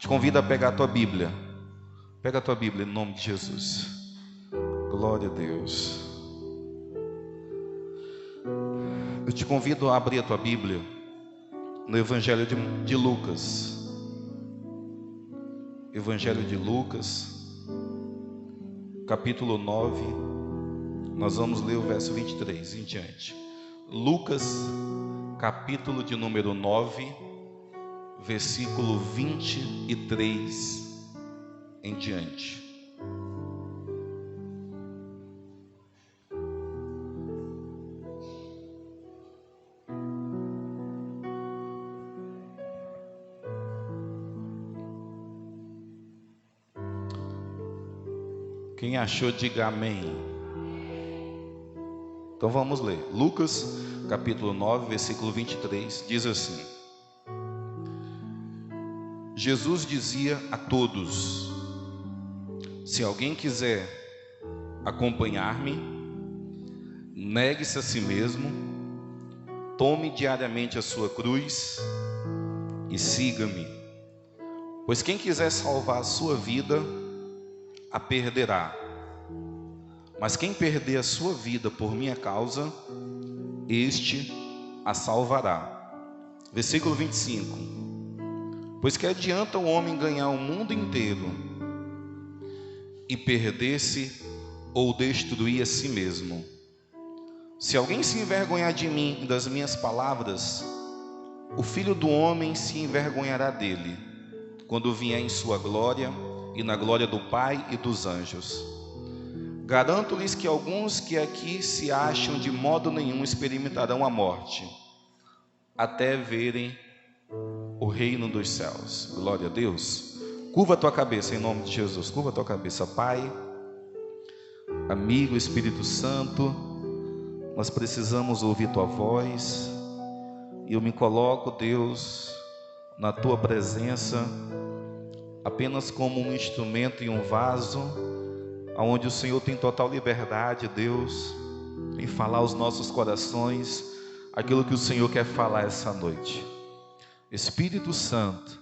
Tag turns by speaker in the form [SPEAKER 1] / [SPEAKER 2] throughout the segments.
[SPEAKER 1] Te convido a pegar a tua Bíblia. Pega a tua Bíblia em nome de Jesus. Glória a Deus. Eu te convido a abrir a tua Bíblia no Evangelho de Lucas. Evangelho de Lucas, capítulo 9. Nós vamos ler o verso 23 em diante. Lucas, capítulo de número 9, versículo 23 em diante. Quem achou, diga amém. Então vamos ler. Lucas, capítulo 9, versículo 23, diz assim: Jesus dizia a todos: se alguém quiser acompanhar-me, negue-se a si mesmo, tome diariamente a sua cruz e siga-me. Pois quem quiser salvar a sua vida, a perderá. Mas quem perder a sua vida por minha causa, este a salvará. Versículo 25. Pois que adianta o homem ganhar o mundo inteiro e perder-se ou destruir a si mesmo? Se alguém se envergonhar de mim e das minhas palavras, o Filho do Homem se envergonhará dele, quando vier em sua glória e na glória do Pai e dos anjos. Garanto-lhes que alguns que aqui se acham de modo nenhum experimentarão a morte, até verem o reino dos céus. Glória a Deus. Curva a tua cabeça em nome de Jesus. Curva a tua cabeça. Pai, amigo, Espírito Santo, nós precisamos ouvir tua voz. E eu me coloco, Deus, na tua presença, apenas como um instrumento e um vaso, onde o Senhor tem total liberdade, Deus, em falar aos nossos corações aquilo que o Senhor quer falar essa noite. Espírito Santo,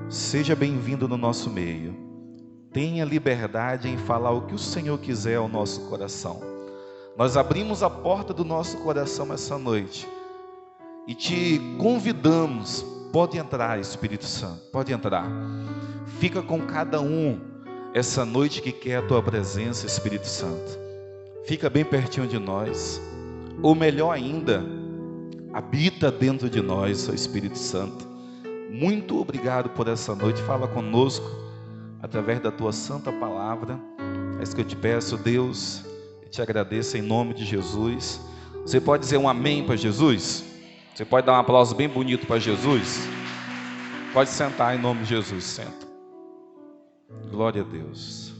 [SPEAKER 1] seja bem-vindo no nosso meio. Tenha liberdade em falar o que o Senhor quiser ao nosso coração. Nós abrimos a porta do nosso coração essa noite e te convidamos. Pode entrar, Espírito Santo, pode entrar. Fica com cada um essa noite que quer a tua presença, Espírito Santo. Fica bem pertinho de nós. Ou melhor ainda, habita dentro de nós, ó Espírito Santo. Muito obrigado por essa noite. Fala conosco através da tua santa palavra. É isso que eu te peço, Deus. Eu te agradeço em nome de Jesus. Você pode dizer um amém para Jesus? Você pode dar um aplauso bem bonito para Jesus? Pode sentar em nome de Jesus. Senta. Glória a Deus.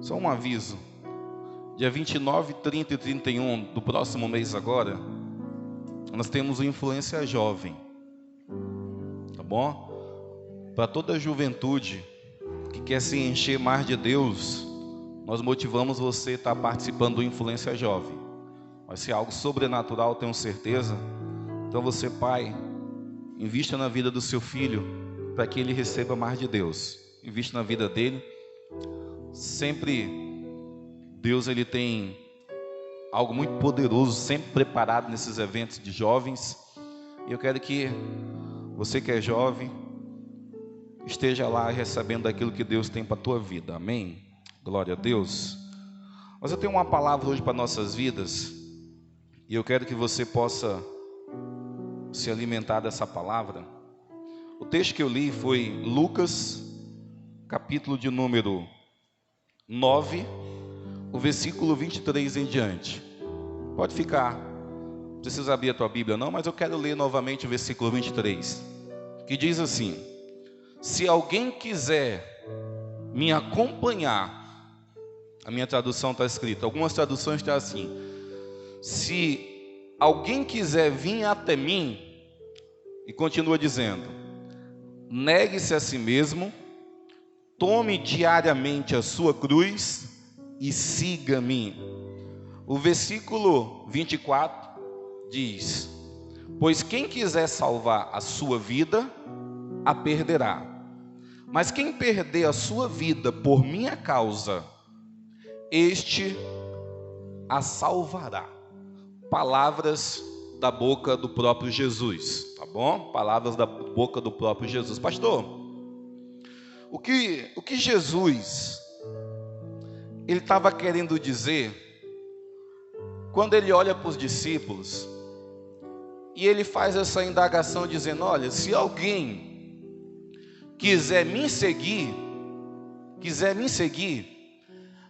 [SPEAKER 1] Só um aviso. Dia 29, 30 e 31 do próximo mês agora, nós temos o Influência Jovem. Tá bom? Para toda a juventude que quer se encher mais de Deus, nós motivamos você a estar participando do Influência Jovem. Vai ser algo sobrenatural, tenho certeza. Então você, pai, invista na vida do seu filho, para que ele receba mais de Deus. Invista na vida dele. Sempre Deus, ele tem algo muito poderoso, sempre preparado nesses eventos de jovens. E eu quero que você que é jovem esteja lá recebendo aquilo que Deus tem para a tua vida. Amém? Glória a Deus. Mas eu tenho uma palavra hoje para nossas vidas, e eu quero que você possa se alimentar dessa palavra. O texto que eu li foi Lucas, capítulo de número 9, o versículo 23 em diante. Pode ficar, não precisa abrir a tua Bíblia não, mas eu quero ler novamente o versículo 23, que diz assim: se alguém quiser me acompanhar, a minha tradução está escrita, algumas traduções estão assim: se alguém quiser vir até mim, e continua dizendo, negue-se a si mesmo, tome diariamente a sua cruz e siga-me. O versículo 24 diz: pois quem quiser salvar a sua vida, a perderá. Mas quem perder a sua vida por minha causa, este a salvará. Palavras da boca do próprio Jesus, tá bom? Palavras da boca do próprio Jesus. Pastor, o que Jesus ele estava querendo dizer quando ele olha para os discípulos e ele faz essa indagação dizendo: olha, se alguém quiser me seguir,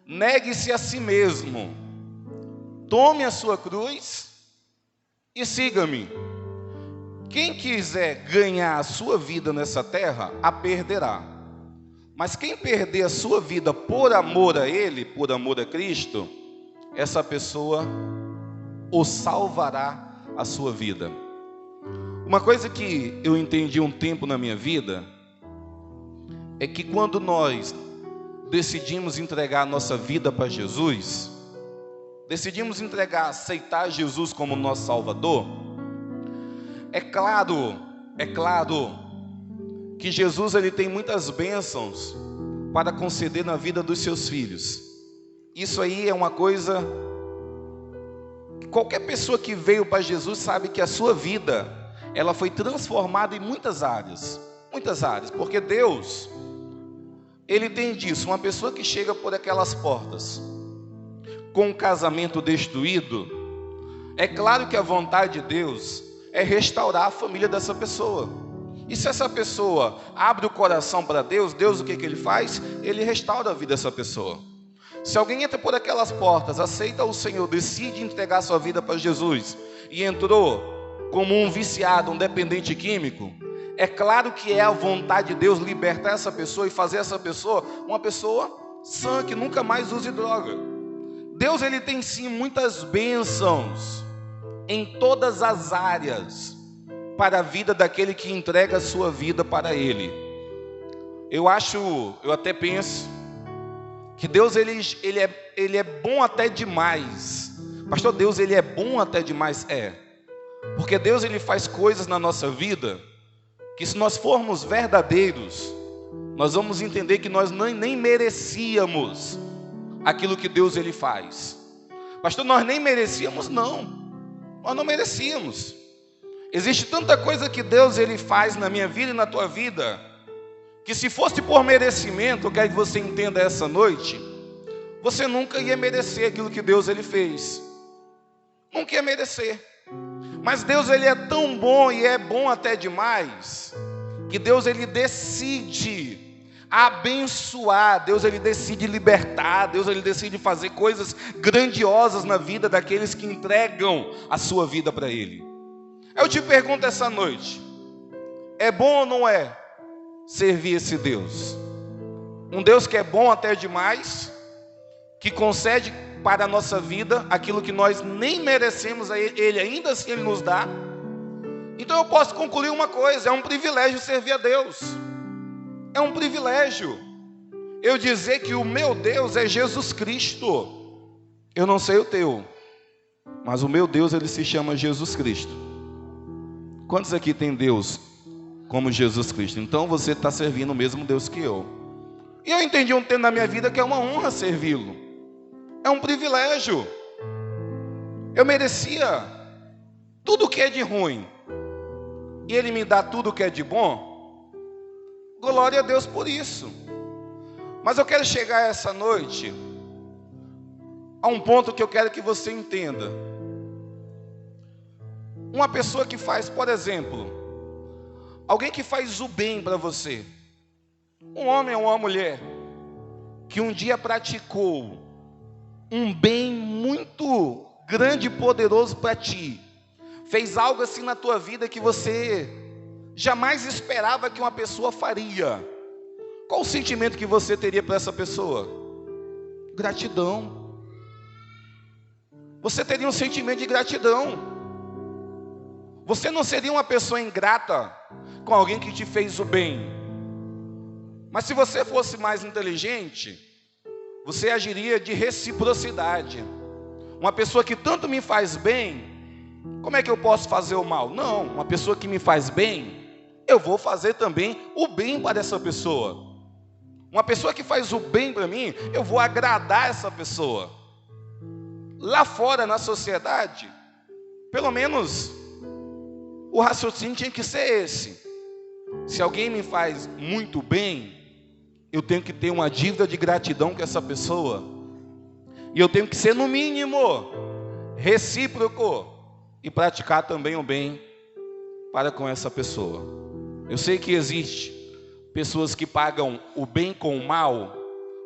[SPEAKER 1] negue-se a si mesmo, tome a sua cruz e siga-me. Quem quiser ganhar a sua vida nessa terra, a perderá. Mas quem perder a sua vida por amor a Ele, por amor a Cristo, essa pessoa o salvará a sua vida. Uma coisa que eu entendi um tempo na minha vida é que quando nós decidimos entregar a nossa vida para Jesus, decidimos aceitar Jesus como nosso Salvador, é claro que Jesus ele tem muitas bênçãos para conceder na vida dos seus filhos. Isso aí é uma coisa que qualquer pessoa que veio para Jesus sabe que a sua vida ela foi transformada em muitas áreas, porque Deus ele tem disso. Uma pessoa que chega por aquelas portas com um casamento destruído, é claro que a vontade de Deus é restaurar a família dessa pessoa. E se essa pessoa abre o coração para Deus, Deus o que ele faz? Ele restaura a vida dessa pessoa. Se alguém entra por aquelas portas, aceita o Senhor, decide entregar sua vida para Jesus e entrou como um viciado, um dependente químico, é claro que é a vontade de Deus libertar essa pessoa e fazer essa pessoa uma pessoa sã, que nunca mais use droga. Deus ele tem sim muitas bênçãos em todas as áreas para a vida daquele que entrega a sua vida para Ele. Eu até penso que Deus ele é bom até demais. Pastor, Deus ele é bom até demais, porque Deus ele faz coisas na nossa vida que, se nós formos verdadeiros, nós vamos entender que nós nem merecíamos aquilo que Deus ele faz. Pastor, nós nem merecíamos, não. Nós não merecíamos. Existe tanta coisa que Deus ele faz na minha vida e na tua vida, que se fosse por merecimento, eu quero que você entenda essa noite, você nunca ia merecer aquilo que Deus ele fez. Nunca ia merecer. Mas Deus ele é tão bom e é bom até demais, que Deus ele decide abençoar, Deus ele decide libertar, Deus ele decide fazer coisas grandiosas na vida daqueles que entregam a sua vida para Ele. Eu te pergunto essa noite, é bom ou não é servir esse Deus? Um Deus que é bom até demais, que concede para a nossa vida aquilo que nós nem merecemos a Ele, ainda assim Ele nos dá. Então eu posso concluir uma coisa: é um privilégio servir a Deus. É um privilégio eu dizer que o meu Deus é Jesus Cristo. Eu não sei o teu, mas o meu Deus ele se chama Jesus Cristo. Quantos aqui tem Deus como Jesus Cristo? Então você está servindo o mesmo Deus que eu. E eu entendi um tempo na minha vida que é uma honra servi-lo. É um privilégio. Eu merecia tudo que é de ruim, e Ele me dá tudo que é de bom. Glória a Deus por isso. Mas eu quero chegar essa noite a um ponto que eu quero que você entenda. Uma pessoa que faz, por exemplo, alguém que faz o bem para você, um homem ou uma mulher que um dia praticou um bem muito grande e poderoso para ti, fez algo assim na tua vida que você jamais esperava que uma pessoa faria. Qual o sentimento que você teria para essa pessoa? Gratidão. Você teria um sentimento de gratidão. Você não seria uma pessoa ingrata com alguém que te fez o bem. Mas se você fosse mais inteligente, você agiria de reciprocidade. Uma pessoa que tanto me faz bem, como é que eu posso fazer o mal? Não, uma pessoa que me faz bem, eu vou fazer também o bem para essa pessoa. Uma pessoa que faz o bem para mim, eu vou agradar essa pessoa. Lá fora, na sociedade, pelo menos o raciocínio tinha que ser esse. Se alguém me faz muito bem, eu tenho que ter uma dívida de gratidão com essa pessoa. E eu tenho que ser, no mínimo, recíproco e praticar também o bem para com essa pessoa. Eu sei que existe pessoas que pagam o bem com o mal,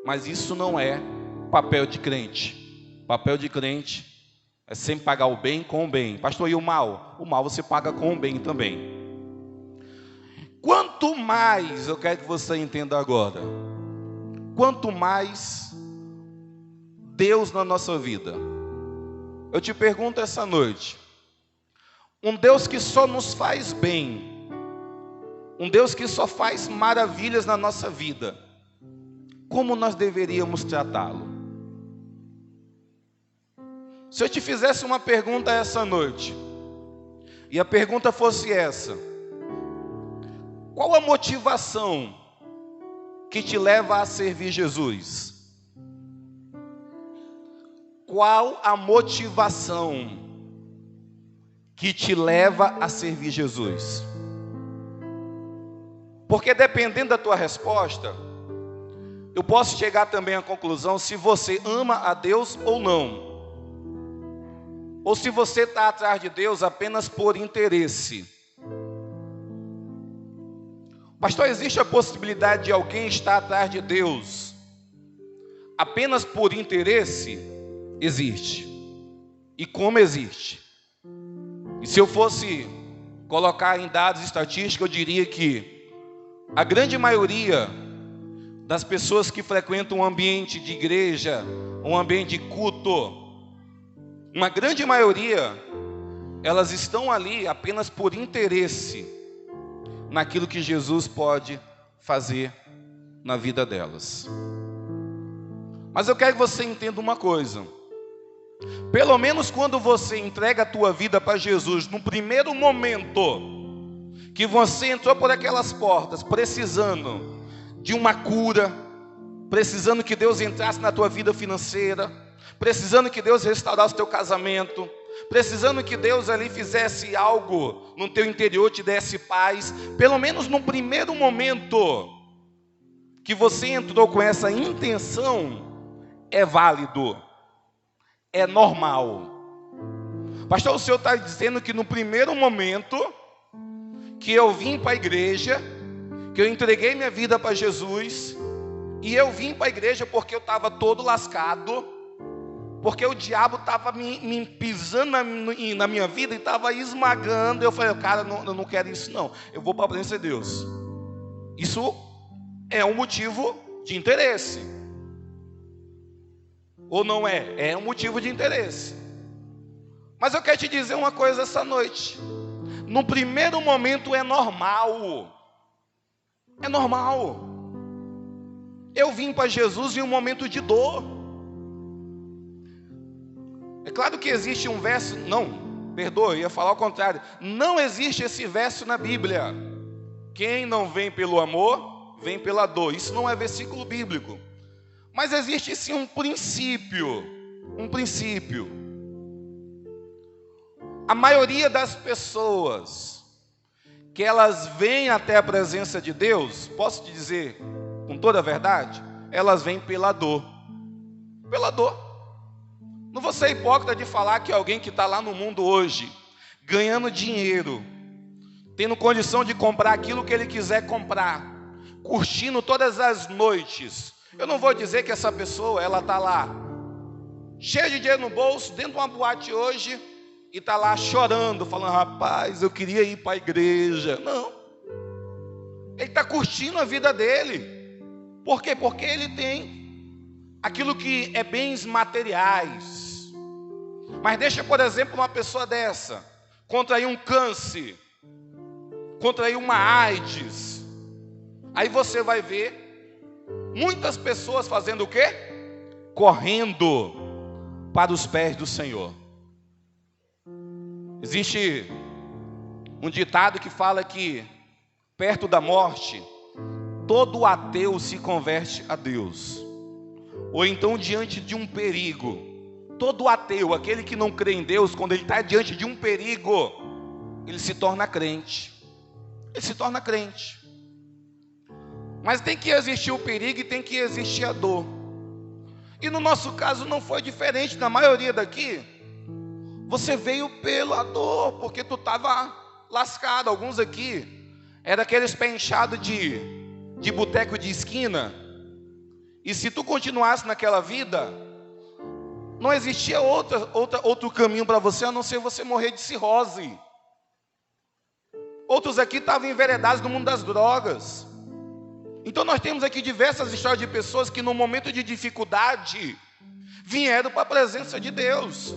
[SPEAKER 1] mas isso não é papel de crente. Papel de crente é sempre pagar o bem com o bem. Pastor, e o mal? O mal você paga com o bem também. Quanto mais, eu quero que você entenda agora, quanto mais Deus na nossa vida, eu te pergunto essa noite, um Deus que só nos faz bem, um Deus que só faz maravilhas na nossa vida, como nós deveríamos tratá-lo? Se eu te fizesse uma pergunta essa noite, e a pergunta fosse essa: qual a motivação que te leva a servir Jesus? Qual a motivação que te leva a servir Jesus? Porque dependendo da tua resposta, eu posso chegar também à conclusão se você ama a Deus ou não. Ou se você está atrás de Deus apenas por interesse. Pastor, existe a possibilidade de alguém estar atrás de Deus apenas por interesse? Existe. E como existe? E se eu fosse colocar em dados estatísticos, eu diria que a grande maioria das pessoas que frequentam um ambiente de igreja, um ambiente de culto, uma grande maioria, elas estão ali apenas por interesse naquilo que Jesus pode fazer na vida delas. Mas eu quero que você entenda uma coisa. Pelo menos quando você entrega a tua vida para Jesus, no primeiro momento que você entrou por aquelas portas, precisando de uma cura, precisando que Deus entrasse na tua vida financeira, precisando que Deus restaurasse o teu casamento, precisando que Deus ali fizesse algo no teu interior, te desse paz, pelo menos no primeiro momento que você entrou com essa intenção, é válido, é normal. Pastor, o senhor está dizendo que no primeiro momento que eu vim para a igreja, que eu entreguei minha vida para Jesus, e eu vim para a igreja porque eu estava todo lascado, porque o diabo estava me pisando na minha vida e estava esmagando. Eu falei, cara, eu não quero isso não, eu vou para a presença de Deus. Isso é um motivo de interesse. Ou não é? É um motivo de interesse. Mas eu quero te dizer uma coisa essa noite. No primeiro momento é normal. É normal. Eu vim para Jesus em um momento de dor. É claro que existe um verso, eu ia falar o contrário. Não existe esse verso na Bíblia. Quem não vem pelo amor, vem pela dor. Isso não é versículo bíblico. Mas existe sim um princípio. A maioria das pessoas que elas vêm até a presença de Deus, posso te dizer com toda a verdade, elas vêm pela dor. Pela dor. Não vou ser hipócrita de falar que alguém que está lá no mundo hoje, ganhando dinheiro, tendo condição de comprar aquilo que ele quiser comprar, curtindo todas as noites, eu não vou dizer que essa pessoa, ela está lá, cheia de dinheiro no bolso, dentro de uma boate hoje, e está lá chorando, falando, rapaz, eu queria ir para a igreja. Não. Ele está curtindo a vida dele. Por quê? Porque ele tem aquilo que é bens materiais. Mas deixa, por exemplo, uma pessoa dessa contrair um câncer, contrair uma AIDS. Aí você vai ver muitas pessoas fazendo o quê? correndo para os pés do Senhor. Existe um ditado que fala que perto da morte, todo ateu se converte a Deus. Ou então diante de um perigo, todo ateu, aquele que não crê em Deus, quando ele está diante de um perigo, ele se torna crente. Ele se torna crente. Mas tem que existir o perigo e tem que existir a dor. E no nosso caso não foi diferente. Na maioria daqui, você veio pela dor, porque tu estava lascado. Alguns aqui eram aqueles pé inchado de boteco de esquina. E se tu continuasse naquela vida, não existia outro caminho para você, a não ser você morrer de cirrose. Outros aqui estavam enveredados no mundo das drogas. Então nós temos aqui diversas histórias de pessoas que no momento de dificuldade vieram para a presença de Deus.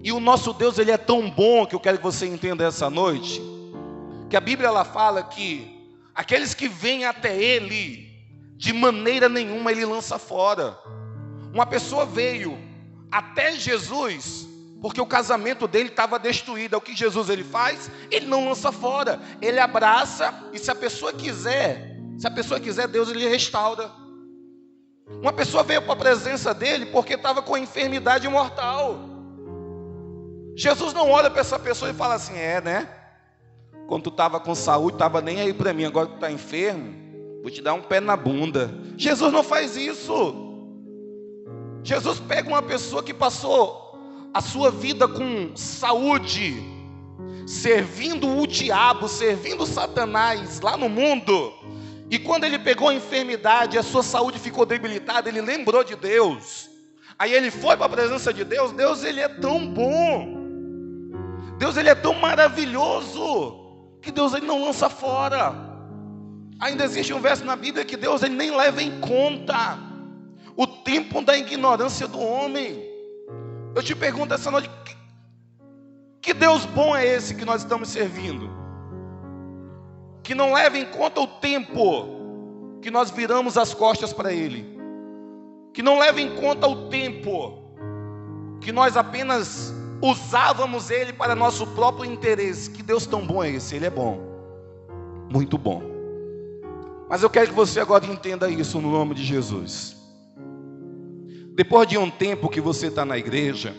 [SPEAKER 1] E o nosso Deus, ele é tão bom, que eu quero que você entenda essa noite, que a Bíblia ela fala que aqueles que vêm até Ele, de maneira nenhuma Ele lança fora. Uma pessoa veio até Jesus porque o casamento dele estava destruído. O que Jesus ele faz? Ele não lança fora, ele abraça, e se a pessoa quiser, Deus ele restaura. Uma pessoa veio para a presença dele porque estava com enfermidade mortal. Jesus não olha para essa pessoa e fala assim: né? Quando tu estava com saúde, estava nem aí para mim, agora que tu está enfermo, vou te dar um pé na bunda. Jesus não faz isso. Jesus pega uma pessoa que passou a sua vida com saúde, servindo o diabo, servindo Satanás lá no mundo, e quando ele pegou a enfermidade, a sua saúde ficou debilitada, ele lembrou de Deus, aí ele foi para a presença de Deus. Deus ele é tão bom, Deus ele é tão maravilhoso, que Deus ele não lança fora. Ainda existe um verso na Bíblia que Deus ele nem leva em conta o tempo da ignorância do homem. Eu te pergunto essa noite, que Deus bom é esse que nós estamos servindo? Que não leva em conta o tempo que nós viramos as costas para Ele. Que não leva em conta o tempo que nós apenas usávamos Ele para nosso próprio interesse. Que Deus tão bom é esse? Ele é bom, muito bom. Mas eu quero que você agora entenda isso no nome de Jesus. Depois de um tempo que você está na igreja,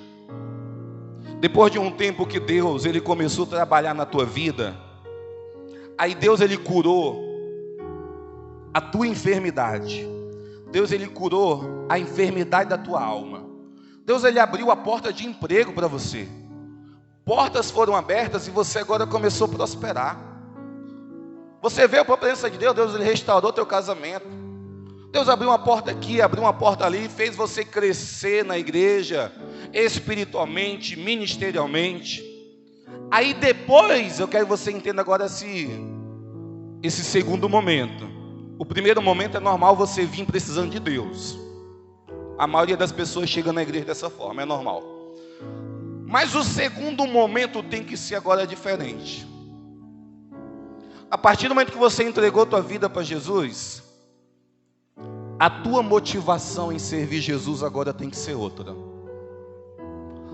[SPEAKER 1] depois de um tempo que Deus ele começou a trabalhar na tua vida, aí Deus ele curou a tua enfermidade. Deus ele curou a enfermidade da tua alma. Deus ele abriu a porta de emprego para você. Portas foram abertas e você agora começou a prosperar. Você veio para a presença de Deus, Deus ele restaurou teu casamento. Deus abriu uma porta aqui, abriu uma porta ali, fez você crescer na igreja, espiritualmente, ministerialmente. Aí depois, eu quero que você entenda agora esse segundo momento. O primeiro momento é normal você vir precisando de Deus. A maioria das pessoas chega na igreja dessa forma, é normal. Mas o segundo momento tem que ser agora diferente. A partir do momento que você entregou tua vida para Jesus, a tua motivação em servir Jesus agora tem que ser outra.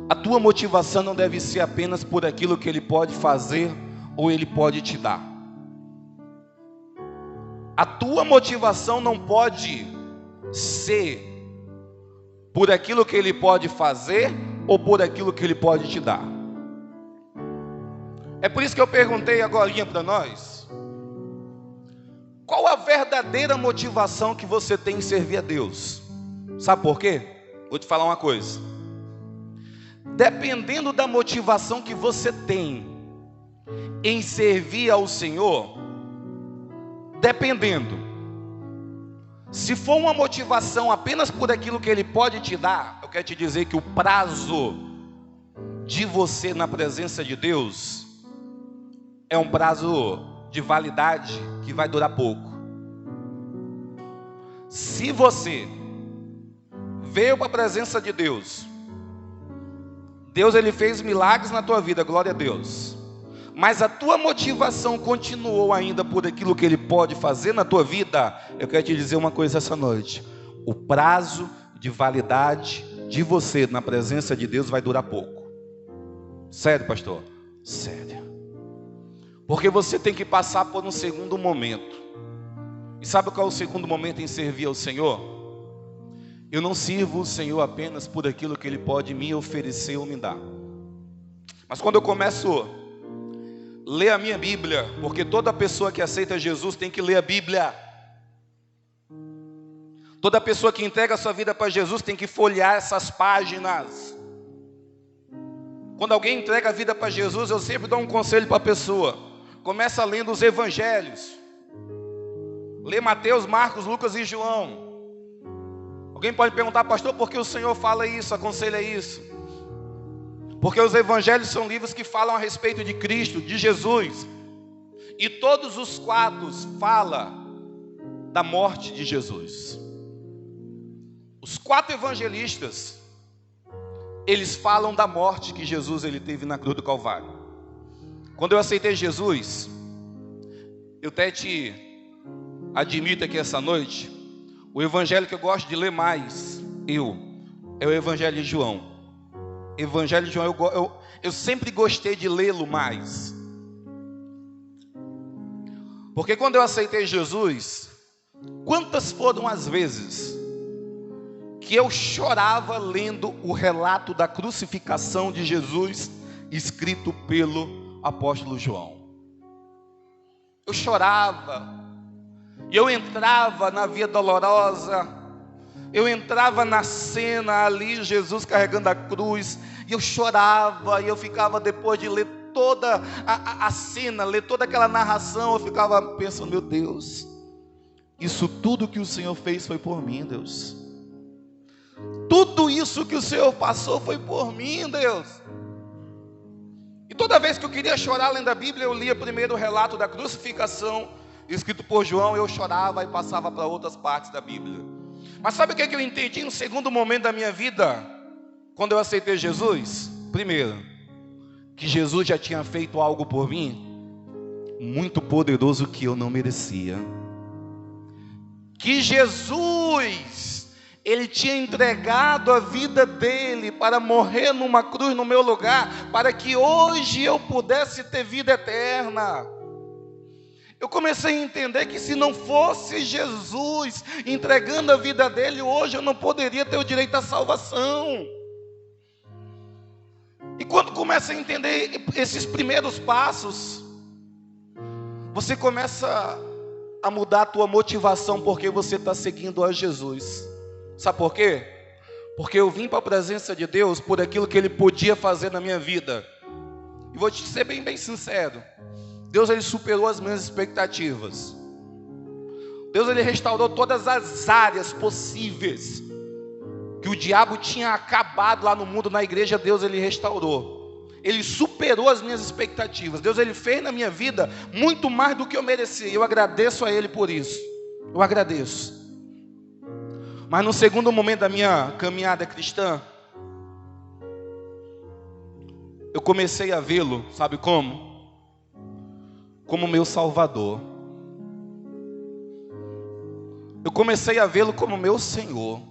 [SPEAKER 1] A tua motivação não deve ser apenas por aquilo que Ele pode fazer ou Ele pode te dar. A tua motivação não pode ser por aquilo que Ele pode fazer ou por aquilo que Ele pode te dar. É por isso que eu perguntei agora para nós: qual a verdadeira motivação que você tem em servir a Deus? Sabe por quê? Vou te falar uma coisa. Dependendo da motivação que você tem em servir ao Senhor, dependendo, se for uma motivação apenas por aquilo que Ele pode te dar, eu quero te dizer que o prazo de você na presença de Deus é um prazo de validade que vai durar pouco. Se você veio para a presença de Deus, Deus ele fez milagres na tua vida, glória a Deus, mas a tua motivação continuou ainda por aquilo que Ele pode fazer na tua vida, eu quero te dizer uma coisa essa noite: o prazo de validade de você na presença de Deus vai durar pouco. Sério, pastor? Sério. Porque você tem que passar por um segundo momento. E sabe qual é o segundo momento em servir ao Senhor? Eu não sirvo o Senhor apenas por aquilo que Ele pode me oferecer ou me dar. Mas quando eu começo a ler a minha Bíblia, porque toda pessoa que aceita Jesus tem que ler a Bíblia. Toda pessoa que entrega a sua vida para Jesus tem que folhear essas páginas. Quando alguém entrega a vida para Jesus, eu sempre dou um conselho para a pessoa. Começa lendo os evangelhos. Lê Mateus, Marcos, Lucas e João. Alguém pode perguntar, pastor, por que o Senhor fala isso, aconselha isso? Porque os evangelhos são livros que falam a respeito de Cristo, de Jesus. E todos os quatro falam da morte de Jesus. Os 4 evangelistas, eles falam da morte que Jesus ele teve na cruz do Calvário. Quando eu aceitei Jesus, eu até te admito aqui essa noite, o evangelho que eu gosto de ler mais, é o evangelho de João. Evangelho de João, eu sempre gostei de lê-lo mais. Porque quando eu aceitei Jesus, quantas foram as vezes que eu chorava lendo o relato da crucificação de Jesus, escrito pelo apóstolo João. Eu chorava, e eu entrava na via dolorosa, eu entrava na cena ali, Jesus carregando a cruz, e eu chorava, e eu ficava, depois de ler toda a cena, ler toda aquela narração, eu ficava pensando, meu Deus, isso tudo que o Senhor fez foi por mim, Deus. Tudo isso que o Senhor passou foi por mim, Deus. E toda vez que eu queria chorar lendo a Bíblia, eu lia primeiro o relato da crucificação, escrito por João, eu chorava e passava para outras partes da Bíblia. Mas sabe o que eu entendi no segundo momento da minha vida, quando eu aceitei Jesus? Primeiro, que Jesus já tinha feito algo por mim, muito poderoso que eu não merecia. Que Jesus, Ele tinha entregado a vida dele para morrer numa cruz no meu lugar, para que hoje eu pudesse ter vida eterna. Eu comecei a entender que se não fosse Jesus entregando a vida dele, hoje eu não poderia ter o direito à salvação. E quando começa a entender esses primeiros passos, você começa a mudar a tua motivação, porque você está seguindo a Jesus. Sabe por quê? Porque eu vim para a presença de Deus por aquilo que Ele podia fazer na minha vida. E vou te ser bem sincero. Deus, Ele superou as minhas expectativas. Deus, Ele restaurou todas as áreas possíveis que o diabo tinha acabado lá no mundo, na igreja. Deus, Ele restaurou. Ele superou as minhas expectativas. Deus, Ele fez na minha vida muito mais do que eu merecia. Eu agradeço a Ele por isso. Eu agradeço. Mas no segundo momento da minha caminhada cristã, eu comecei a vê-lo, sabe como? Como meu Salvador. Eu comecei a vê-lo como meu Senhor.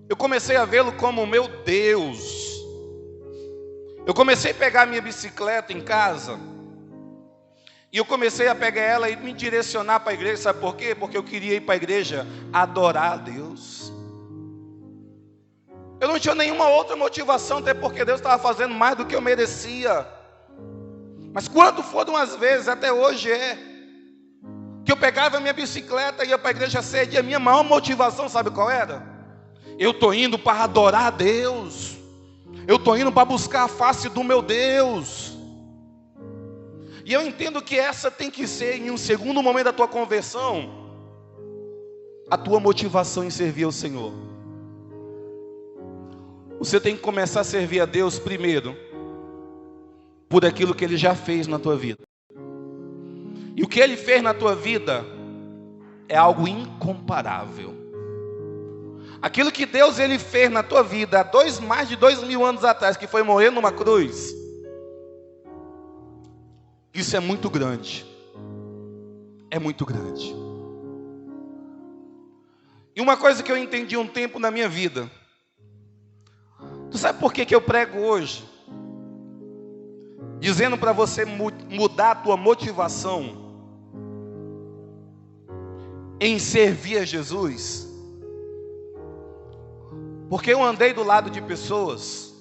[SPEAKER 1] Eu comecei a vê-lo como meu Deus. Eu comecei a pegar minha bicicleta em casa, e eu comecei a pegar ela e me direcionar para a igreja. Sabe por quê? Porque eu queria ir para a igreja adorar a Deus. Eu não tinha nenhuma outra motivação, até porque Deus estava fazendo mais do que eu merecia. Mas quando foram as vezes, até hoje que eu pegava a minha bicicleta e ia para a igreja cedo, e a minha maior motivação, sabe qual era? Eu estou indo para adorar a Deus. Eu estou indo para buscar a face do meu Deus. E eu entendo que essa tem que ser, em um segundo momento da tua conversão, a tua motivação em servir ao Senhor. Você tem que começar a servir a Deus primeiro por aquilo que Ele já fez na tua vida. E o que Ele fez na tua vida é algo incomparável. Aquilo que Deus Ele fez na tua vida há mais de 2000 anos atrás, que foi morrer numa cruz, isso é muito grande. É muito grande. E uma coisa que eu entendi um tempo na minha vida. Tu sabe por que eu prego hoje? Dizendo para você mudar a tua motivação em servir a Jesus. Porque eu andei do lado de pessoas.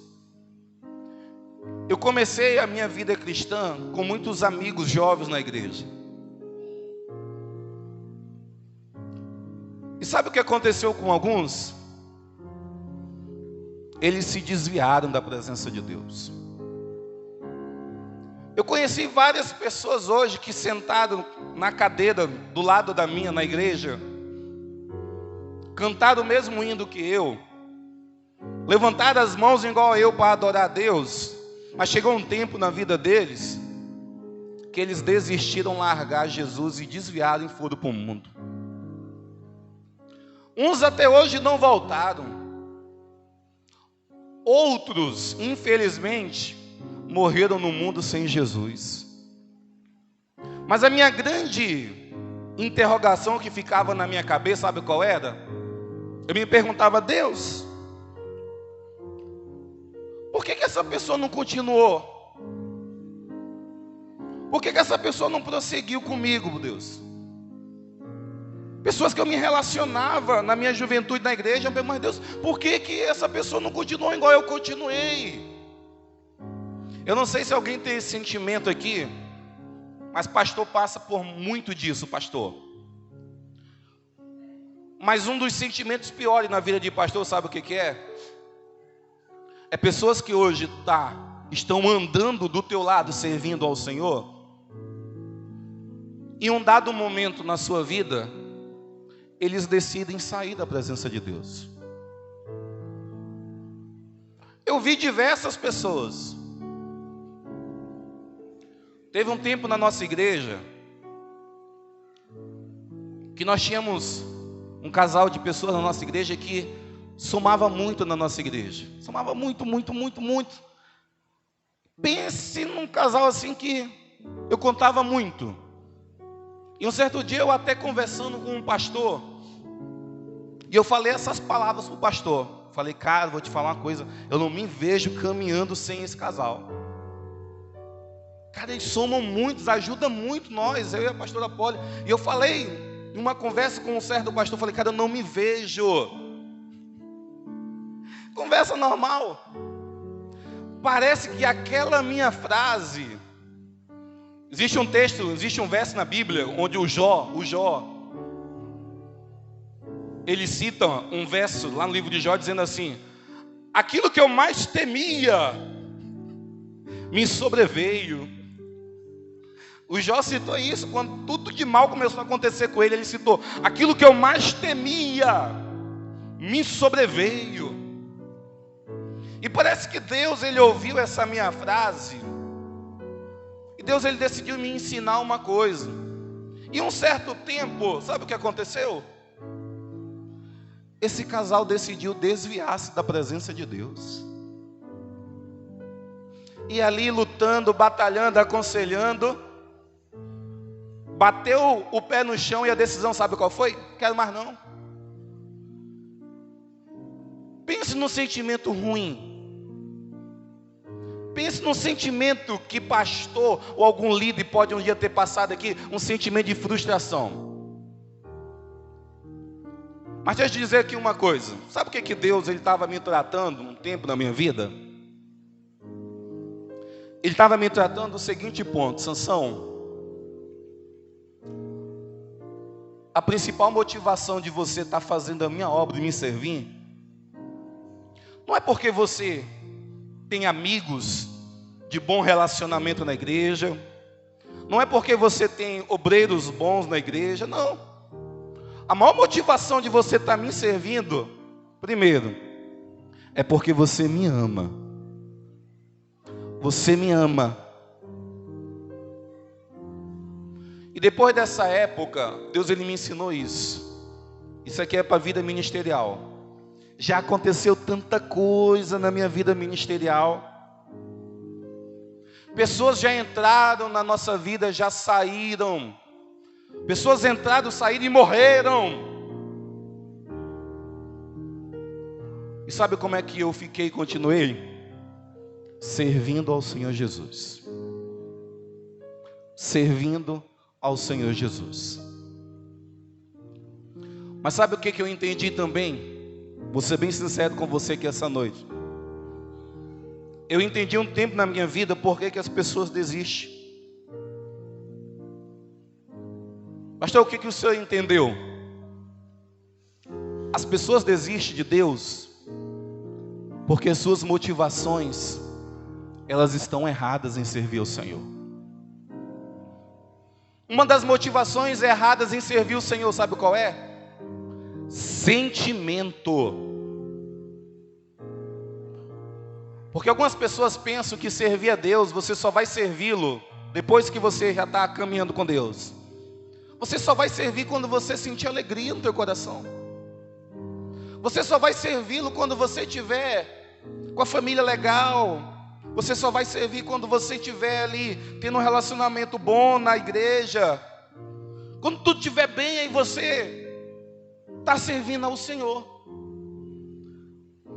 [SPEAKER 1] Eu comecei a minha vida cristã com muitos amigos jovens na igreja. E sabe o que aconteceu com alguns? Eles se desviaram da presença de Deus. Eu conheci várias pessoas hoje que sentaram na cadeira do lado da minha na igreja, cantaram o mesmo hino que eu, levantaram as mãos igual eu para adorar a Deus, mas chegou um tempo na vida deles que eles desistiram de largar Jesus e desviaram e foram para o mundo. Uns até hoje não voltaram. Outros, infelizmente, morreram no mundo sem Jesus. Mas a minha grande interrogação que ficava na minha cabeça, sabe qual era? Eu me perguntava: Deus, por que essa pessoa não continuou? Por que essa pessoa não prosseguiu comigo, Deus? Pessoas que eu me relacionava na minha juventude na igreja, eu falei: mas Deus, por que essa pessoa não continuou igual eu continuei? Eu não sei se alguém tem esse sentimento aqui, mas pastor passa por muito disso, pastor. Mas um dos sentimentos piores na vida de pastor, sabe o que é? É pessoas que hoje estão andando do teu lado, servindo ao Senhor. Em um dado momento na sua vida, eles decidem sair da presença de Deus. Eu vi diversas pessoas. Teve um tempo na nossa igreja que nós tínhamos um casal de pessoas na nossa igreja que somava muito na nossa igreja. Somava muito, muito, muito, muito. Pense num casal assim que eu contava muito. E um certo dia eu até conversando com um pastor, e eu falei essas palavras para o pastor. Falei: cara, vou te falar uma coisa, eu não me vejo caminhando sem esse casal. Cara, eles somam muitos, ajudam muito nós, eu e a pastora Poli. E eu falei, em uma conversa com um certo pastor, falei: cara, eu não me vejo. Conversa normal. Parece que aquela minha frase, existe um texto, existe um verso na Bíblia, onde o Jó, ele cita um verso lá no livro de Jó, dizendo assim: aquilo que eu mais temia, me sobreveio. O Jó citou isso, quando tudo de mal começou a acontecer com ele, ele citou: aquilo que eu mais temia, me sobreveio. E parece que Deus, ele ouviu essa minha frase, e Deus, ele decidiu me ensinar uma coisa. E um certo tempo, sabe o que aconteceu? Esse casal decidiu desviar-se da presença de Deus. E ali lutando, batalhando, aconselhando, bateu o pé no chão e a decisão, sabe qual foi? Quero mais não. Pense no sentimento ruim. Pense no sentimento que pastor ou algum líder pode um dia ter passado aqui, um sentimento de frustração. Mas deixa eu te dizer aqui uma coisa. Sabe o que Deus estava me tratando um tempo na minha vida? Ele estava me tratando do seguinte ponto: Sansão, a principal motivação de você estar fazendo a minha obra e me servir, não é porque você tem amigos de bom relacionamento na igreja, não é porque você tem obreiros bons na igreja, não. A maior motivação de você estar me servindo, primeiro, é porque você me ama. Você me ama. E depois dessa época, Deus, ele me ensinou isso. Isso aqui é para a vida ministerial. Já aconteceu tanta coisa na minha vida ministerial. Pessoas já entraram na nossa vida, já saíram. Pessoas entraram, saíram e morreram. E sabe como é que eu fiquei e continuei? Servindo ao Senhor Jesus. Servindo ao Senhor Jesus. Mas sabe o que eu entendi também? Vou ser bem sincero com você aqui essa noite. Eu entendi um tempo na minha vida por que as pessoas desistem. Pastor, o que o senhor entendeu? As pessoas desistem de Deus porque suas motivações, elas estão erradas em servir ao Senhor. Uma das motivações erradas em servir o Senhor, sabe qual é? Sentimento. Porque algumas pessoas pensam que servir a Deus, você só vai servi-lo depois que você já está caminhando com Deus. Você só vai servir quando você sentir alegria no teu coração. Você só vai servi-lo quando você estiver com a família legal. Você só vai servir quando você estiver ali tendo um relacionamento bom na igreja. Quando tudo estiver bem, aí você está servindo ao Senhor.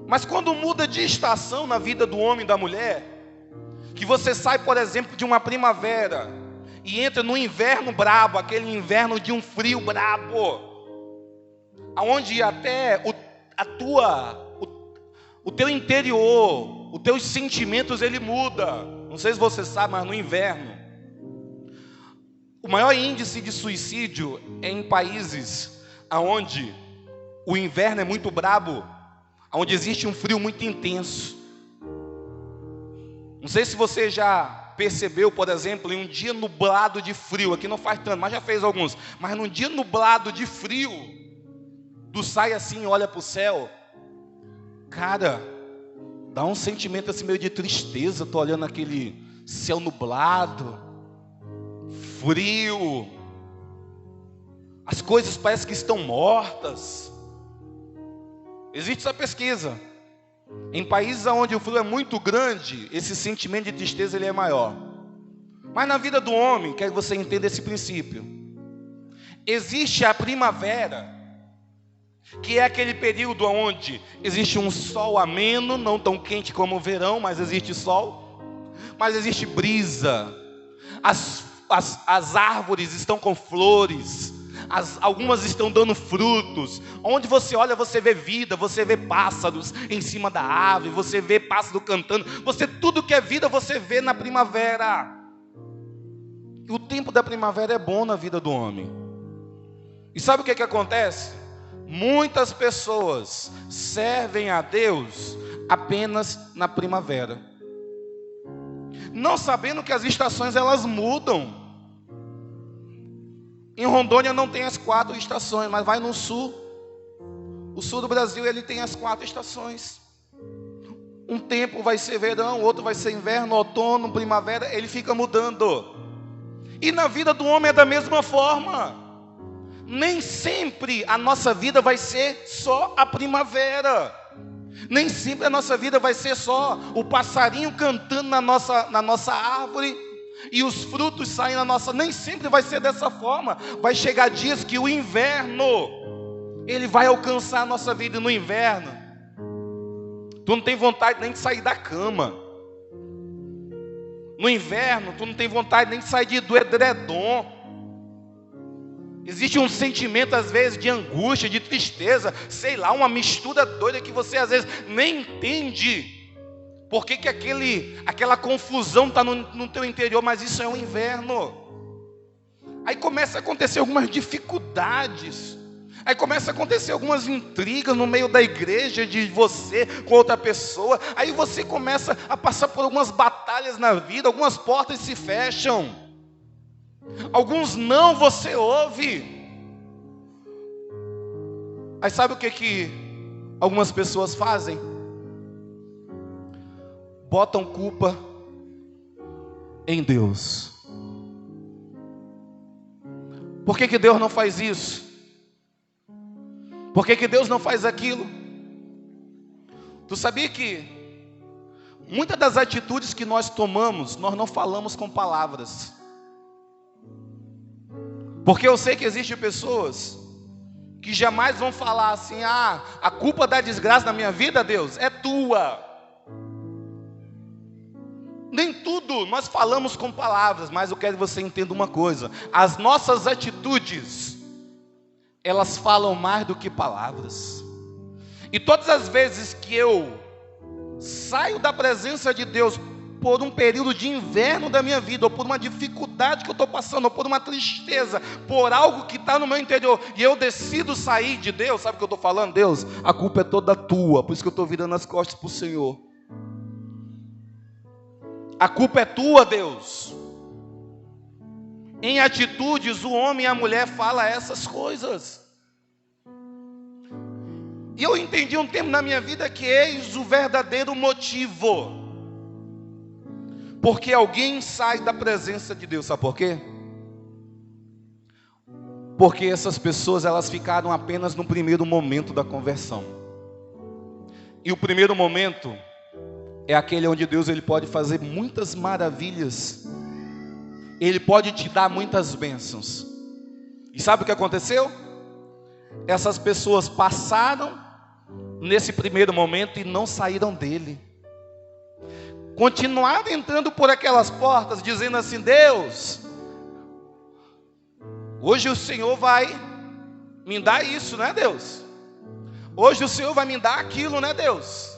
[SPEAKER 1] Mas quando muda de estação na vida do homem e da mulher, que você sai, por exemplo, de uma primavera e entra no inverno brabo, aquele inverno de um frio brabo, aonde até o teu interior, os teus sentimentos, ele muda. Não sei se você sabe, mas no inverno, o maior índice de suicídio é em países aonde o inverno é muito brabo, onde existe um frio muito intenso. Não sei se você já percebeu, por exemplo, em um dia nublado de frio, aqui não faz tanto, mas já fez alguns, mas num dia nublado de frio, tu sai assim e olha para o céu, cara, dá um sentimento assim meio de tristeza, tô olhando aquele céu nublado, frio, as coisas parecem que estão mortas. Existe essa pesquisa. Em países onde o frio é muito grande, esse sentimento de tristeza ele é maior. Mas na vida do homem, quero que você entenda esse princípio. Existe a primavera, que é aquele período onde existe um sol ameno, não tão quente como o verão, mas existe sol. Mas existe brisa. As árvores estão com flores. Algumas estão dando frutos. Onde você olha, você vê vida, você vê pássaros em cima da árvore, você vê pássaro cantando, tudo que é vida você vê na primavera. E o tempo da primavera é bom na vida do homem. E sabe o que acontece? Muitas pessoas servem a Deus apenas na primavera, não sabendo que as estações elas mudam. Em Rondônia não tem as 4 estações, mas vai no sul. O sul do Brasil ele tem as 4 estações. Um tempo vai ser verão, outro vai ser inverno, outono, primavera, ele fica mudando. E na vida do homem é da mesma forma. Nem sempre a nossa vida vai ser só a primavera. Nem sempre a nossa vida vai ser só o passarinho cantando na nossa árvore e os frutos saem na nossa. Nem sempre vai ser dessa forma. Vai chegar dias que o inverno ele vai alcançar a nossa vida. No inverno tu não tem vontade nem de sair da cama. No inverno tu não tem vontade nem de sair do edredom. Existe um sentimento às vezes de angústia, de tristeza, sei lá, uma mistura doida que você às vezes nem entende por que aquela confusão está no teu interior, mas isso é o inverno. Aí começa a acontecer algumas dificuldades, aí começa a acontecer algumas intrigas no meio da igreja, de você com outra pessoa. Aí você começa a passar por algumas batalhas na vida, algumas portas se fecham, alguns não você ouve. Aí sabe o que algumas pessoas fazem? Botam culpa em Deus. Por que Deus não faz isso? Por que Deus não faz aquilo? Tu sabia que muitas das atitudes que nós tomamos, nós não falamos com palavras. Porque eu sei que existem pessoas que jamais vão falar assim: ah, a culpa da desgraça na minha vida, Deus, é tua. Nem tudo nós falamos com palavras, mas eu quero que você entenda uma coisa: as nossas atitudes, elas falam mais do que palavras. E todas as vezes que eu saio da presença de Deus por um período de inverno da minha vida, ou por uma dificuldade que eu estou passando, ou por uma tristeza, por algo que está no meu interior, e eu decido sair de Deus, sabe o que eu estou falando? Deus, a culpa é toda tua, por isso que eu estou virando as costas para o Senhor. A culpa é tua, Deus. Em atitudes, o homem e a mulher falam essas coisas. E eu entendi um tempo na minha vida que eis o verdadeiro motivo porque alguém sai da presença de Deus. Sabe por quê? Porque essas pessoas, elas ficaram apenas no primeiro momento da conversão. E o primeiro momento é aquele onde Deus ele pode fazer muitas maravilhas. Ele pode te dar muitas bênçãos. E sabe o que aconteceu? Essas pessoas passaram nesse primeiro momento e não saíram dele. Continuaram entrando por aquelas portas, dizendo assim: Deus, hoje o Senhor vai me dar isso, né, Deus? Hoje o Senhor vai me dar aquilo, né, Deus?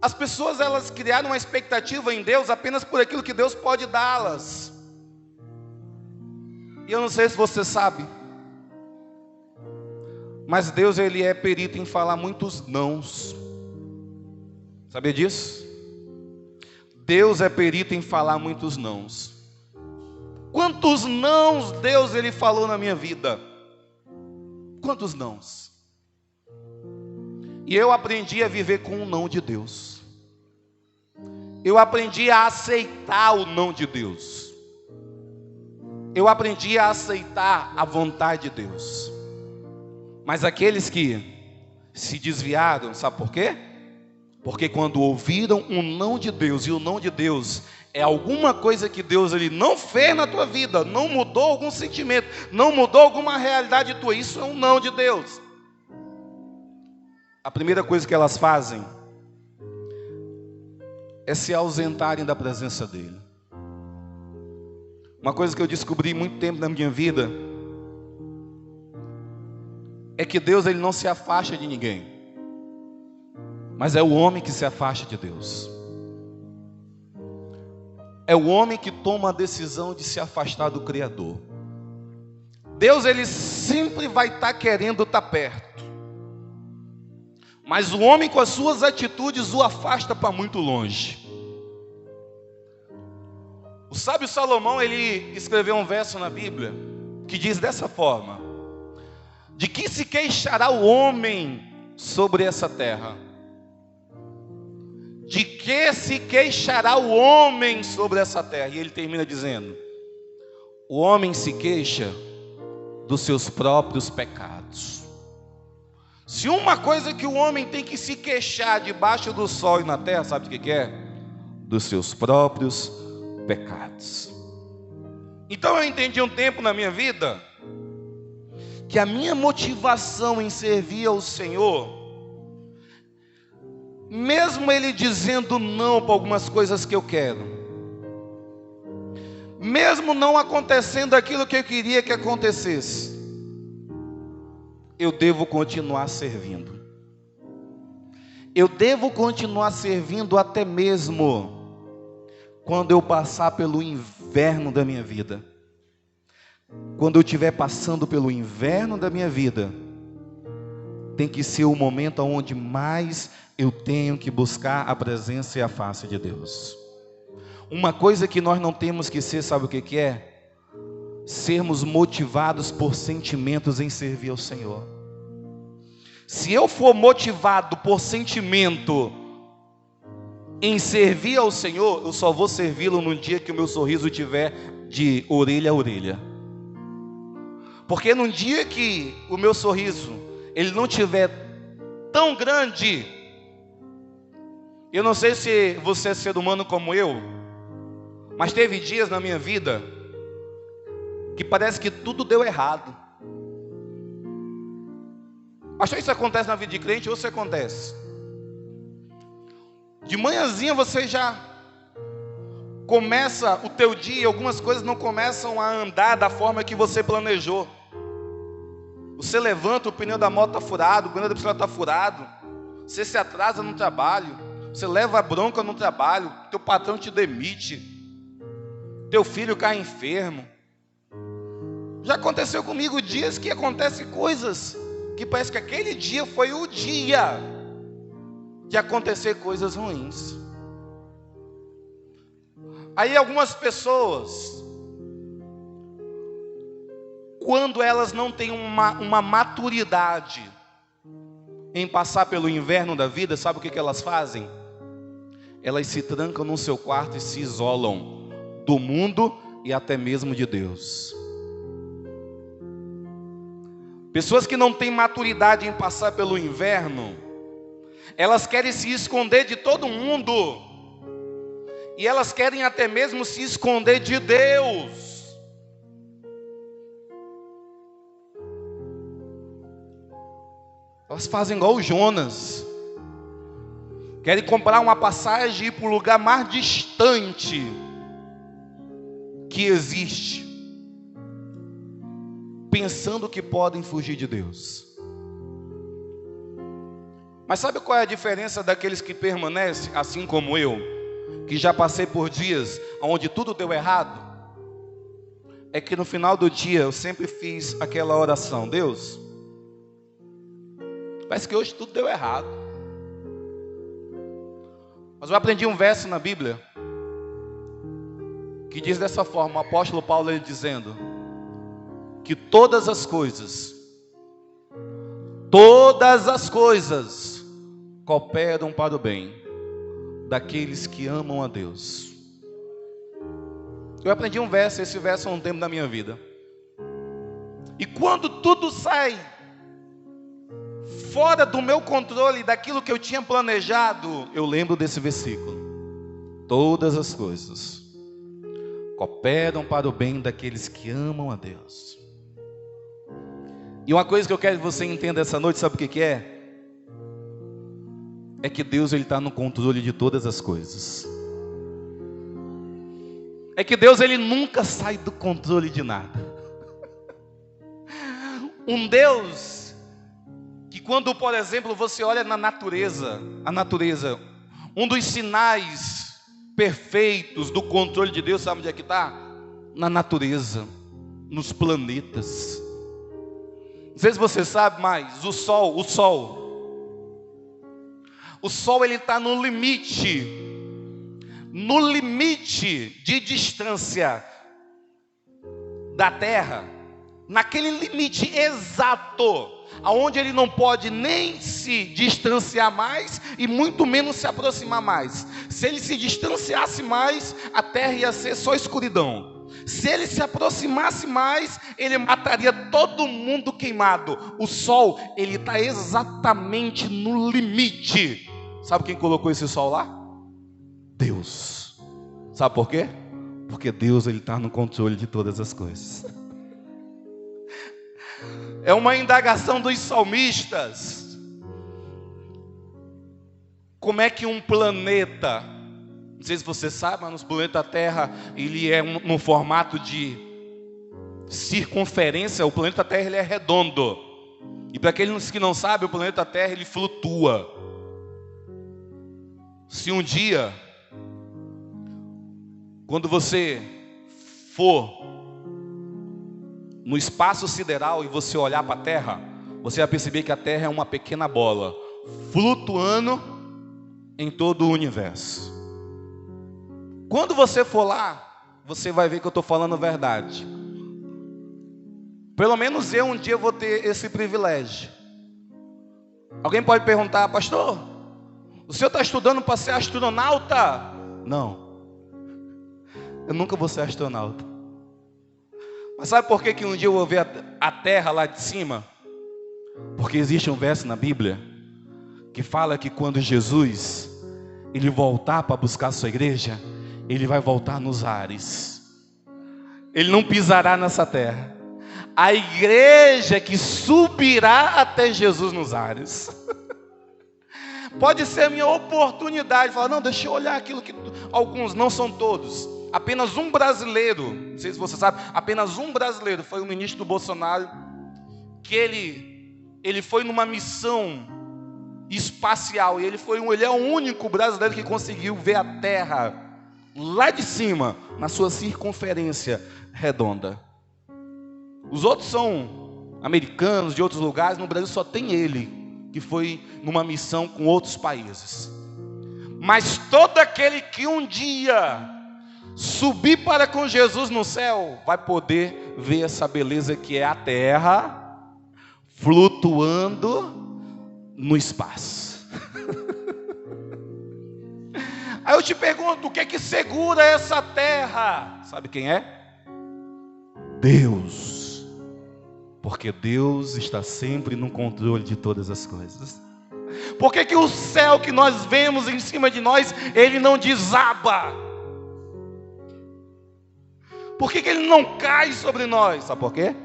[SPEAKER 1] As pessoas, elas criaram uma expectativa em Deus apenas por aquilo que Deus pode dá-las. E eu não sei se você sabe, mas Deus ele é perito em falar muitos nãos. Sabia disso? Deus é perito em falar muitos nãos. Quantos nãos Deus ele falou na minha vida? Quantos nãos? E eu aprendi a viver com o não de Deus. Eu aprendi a aceitar o não de Deus. Eu aprendi a aceitar a vontade de Deus. Mas aqueles que se desviaram, sabe por quê? Porque quando ouviram um não de Deus, e o não de Deus é alguma coisa que Deus ele não fez na tua vida, não mudou algum sentimento, não mudou alguma realidade tua, isso é um não de Deus. A primeira coisa que elas fazem é se ausentarem da presença dele. Uma coisa que eu descobri muito tempo na minha vida é que Deus ele não se afasta de ninguém, mas é o homem que se afasta de Deus. É o homem que toma a decisão de se afastar do Criador. Deus ele sempre vai estar querendo estar perto, mas o homem com as suas atitudes o afasta para muito longe. O sábio Salomão ele escreveu um verso na Bíblia que diz dessa forma: de que se queixará o homem sobre essa terra? De que se queixará o homem sobre essa terra? E ele termina dizendo: o homem se queixa dos seus próprios pecados. Se uma coisa que o homem tem que se queixar debaixo do sol e na terra, sabe o que é? Dos seus próprios pecados. Então eu entendi um tempo na minha vida que a minha motivação em servir ao Senhor, mesmo Ele dizendo não para algumas coisas que eu quero, mesmo não acontecendo aquilo que eu queria que acontecesse, eu devo continuar servindo. Eu devo continuar servindo até mesmo quando eu passar pelo inverno da minha vida. Quando eu estiver passando pelo inverno da minha vida, tem que ser o momento onde mais eu tenho que buscar a presença e a face de Deus. Uma coisa que nós não temos que ser, sabe o que é? Sermos motivados por sentimentos em servir ao Senhor. Se eu for motivado por sentimento em servir ao Senhor, eu só vou servi-lo no dia que o meu sorriso estiver de orelha a orelha. Porque num dia que o meu sorriso ele não estiver tão grande, eu não sei se você é ser humano como eu, mas teve dias na minha vida que parece que tudo deu errado. Pastor, isso acontece na vida de crente ou isso acontece? De manhãzinha você já começa o teu dia e algumas coisas não começam a andar da forma que você planejou. Você levanta, o pneu da moto está furado, o pneu da bicicleta está furado. Você se atrasa no trabalho, você leva a bronca no trabalho, teu patrão te demite, teu filho cai enfermo. Já aconteceu comigo dias que acontecem coisas que parece que aquele dia foi o dia de acontecer coisas ruins. Aí algumas pessoas, quando elas não têm uma maturidade em passar pelo inverno da vida, sabe o que elas fazem? Elas se trancam no seu quarto e se isolam do mundo e até mesmo de Deus. Pessoas que não têm maturidade em passar pelo inverno, elas querem se esconder de todo mundo, e elas querem até mesmo se esconder de Deus. Elas fazem igual o Jonas, querem comprar uma passagem e ir para o lugar mais distante que existe, pensando que podem fugir de Deus. Mas sabe qual é a diferença daqueles que permanecem, assim como eu, que já passei por dias onde tudo deu errado? É que no final do dia eu sempre fiz aquela oração: Deus, parece que hoje tudo deu errado. Mas eu aprendi um verso na Bíblia que diz dessa forma, o apóstolo Paulo, ele dizendo que todas as coisas cooperam para o bem daqueles que amam a Deus. Eu aprendi um verso, esse verso há um tempo da minha vida. E quando tudo sai fora do meu controle, daquilo que eu tinha planejado, eu lembro desse versículo: todas as coisas cooperam para o bem daqueles que amam a Deus. E uma coisa que eu quero que você entenda essa noite, sabe o que é? É que Deus, ele está no controle de todas as coisas. É que Deus, ele nunca sai do controle de nada. Um Deus que quando, por exemplo, você olha na natureza, um dos sinais perfeitos do controle de Deus, sabe onde é que está? Na natureza, nos planetas. Não sei se você sabe, mas o Sol ele está no limite de distância da Terra, naquele limite exato, aonde ele não pode nem se distanciar mais e muito menos se aproximar mais. Se ele se distanciasse mais, a Terra ia ser só escuridão. Se ele se aproximasse mais, ele mataria todo mundo queimado. O Sol, ele está exatamente no limite. Sabe quem colocou esse Sol lá? Deus. Sabe por quê? Porque Deus, ele está no controle de todas as coisas. É uma indagação dos salmistas. Como é que um planeta, não sei se você sabe, mas no planeta Terra, ele é no formato de circunferência. O planeta Terra, ele é redondo. E para aqueles que não sabem, o planeta Terra, ele flutua. Se um dia, quando você for no espaço sideral e você olhar para a Terra, você vai perceber que a Terra é uma pequena bola flutuando em todo o universo. Quando você for lá, você vai ver que eu estou falando a verdade. Pelo menos eu um dia vou ter esse privilégio. Alguém pode perguntar: pastor, o senhor está estudando para ser astronauta? Não, eu nunca vou ser astronauta. Mas sabe por que um dia eu vou ver a Terra lá de cima? Porque existe um verso na Bíblia que fala que quando Jesus ele voltar para buscar a sua igreja, ele vai voltar nos ares. ele não pisará nessa terra. A igreja que subirá até Jesus nos ares. Pode ser a minha oportunidade. Falar, não, deixa eu olhar aquilo que alguns, não são todos. Apenas um brasileiro, não sei se você sabe, apenas um brasileiro foi o ministro do Bolsonaro, que ele foi numa missão espacial, e ele é o único brasileiro que conseguiu ver a Terra lá de cima, na sua circunferência redonda. Os outros são americanos, de outros lugares. No Brasil só tem ele, que foi numa missão com outros países. Mas todo aquele que um dia subir para com Jesus no céu, vai poder ver essa beleza que é a terra flutuando no espaço. Aí eu te pergunto, o que é que segura essa terra? Sabe quem é? Deus. Porque Deus está sempre no controle de todas as coisas. Por que o céu que nós vemos em cima de nós, ele não desaba? Por que ele não cai sobre nós? Sabe por quê?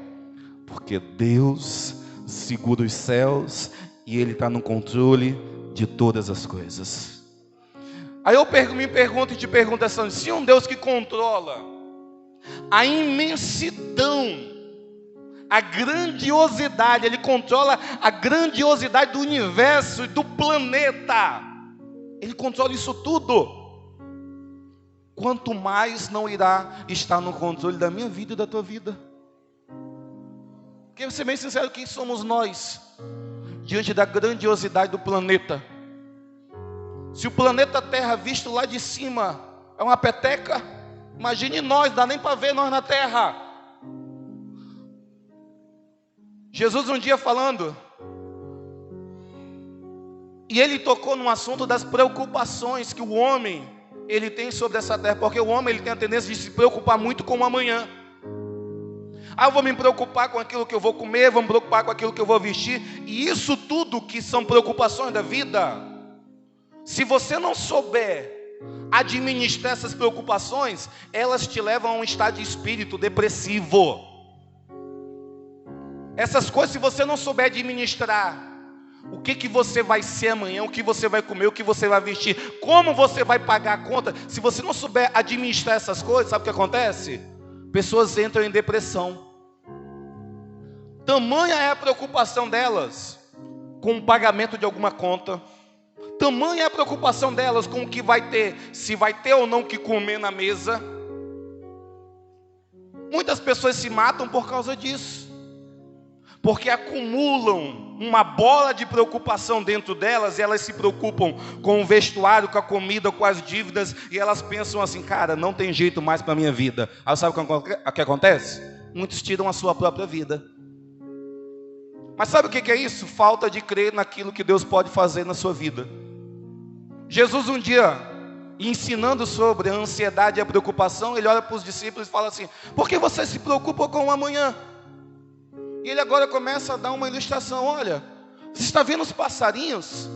[SPEAKER 1] Porque Deus segura os céus e ele está no controle de todas as coisas. Aí eu me pergunto e te pergunto assim, se um Deus que controla a imensidão, a grandiosidade, ele controla a grandiosidade do universo e do planeta, ele controla isso tudo, quanto mais não irá estar no controle da minha vida e da tua vida? Porque, vou ser bem sincero, quem somos nós diante da grandiosidade do planeta? Se o planeta Terra visto lá de cima é uma peteca, imagine nós, dá nem para ver nós na Terra. Jesus um dia falando, e ele tocou num assunto das preocupações que o homem ele tem sobre essa terra, porque o homem ele tem a tendência de se preocupar muito com o amanhã. Eu vou me preocupar com aquilo que eu vou comer, vou me preocupar com aquilo que eu vou vestir, e isso tudo que são preocupações da vida, se você não souber administrar essas preocupações, elas te levam a um estado de espírito depressivo. Essas coisas, se você não souber administrar, o que você vai ser amanhã, o que você vai comer, o que você vai vestir, como você vai pagar a conta, se você não souber administrar essas coisas, sabe o que acontece? Pessoas entram em depressão. Tamanha é a preocupação delas com o pagamento de alguma conta, tamanha é a preocupação delas com o que vai ter, se vai ter ou não o que comer na mesa. Muitas pessoas se matam por causa disso, porque acumulam uma bola de preocupação dentro delas, e elas se preocupam com o vestuário, com a comida, com as dívidas, e elas pensam assim, cara, não tem jeito mais para a minha vida. Aí sabe o que acontece? Muitos tiram a sua própria vida. Mas sabe o que é isso? Falta de crer naquilo que Deus pode fazer na sua vida. Jesus um dia, ensinando sobre a ansiedade e a preocupação, ele olha para os discípulos e fala assim, por que você se preocupa com o amanhã? E ele agora começa a dar uma ilustração. Olha, você está vendo os passarinhos?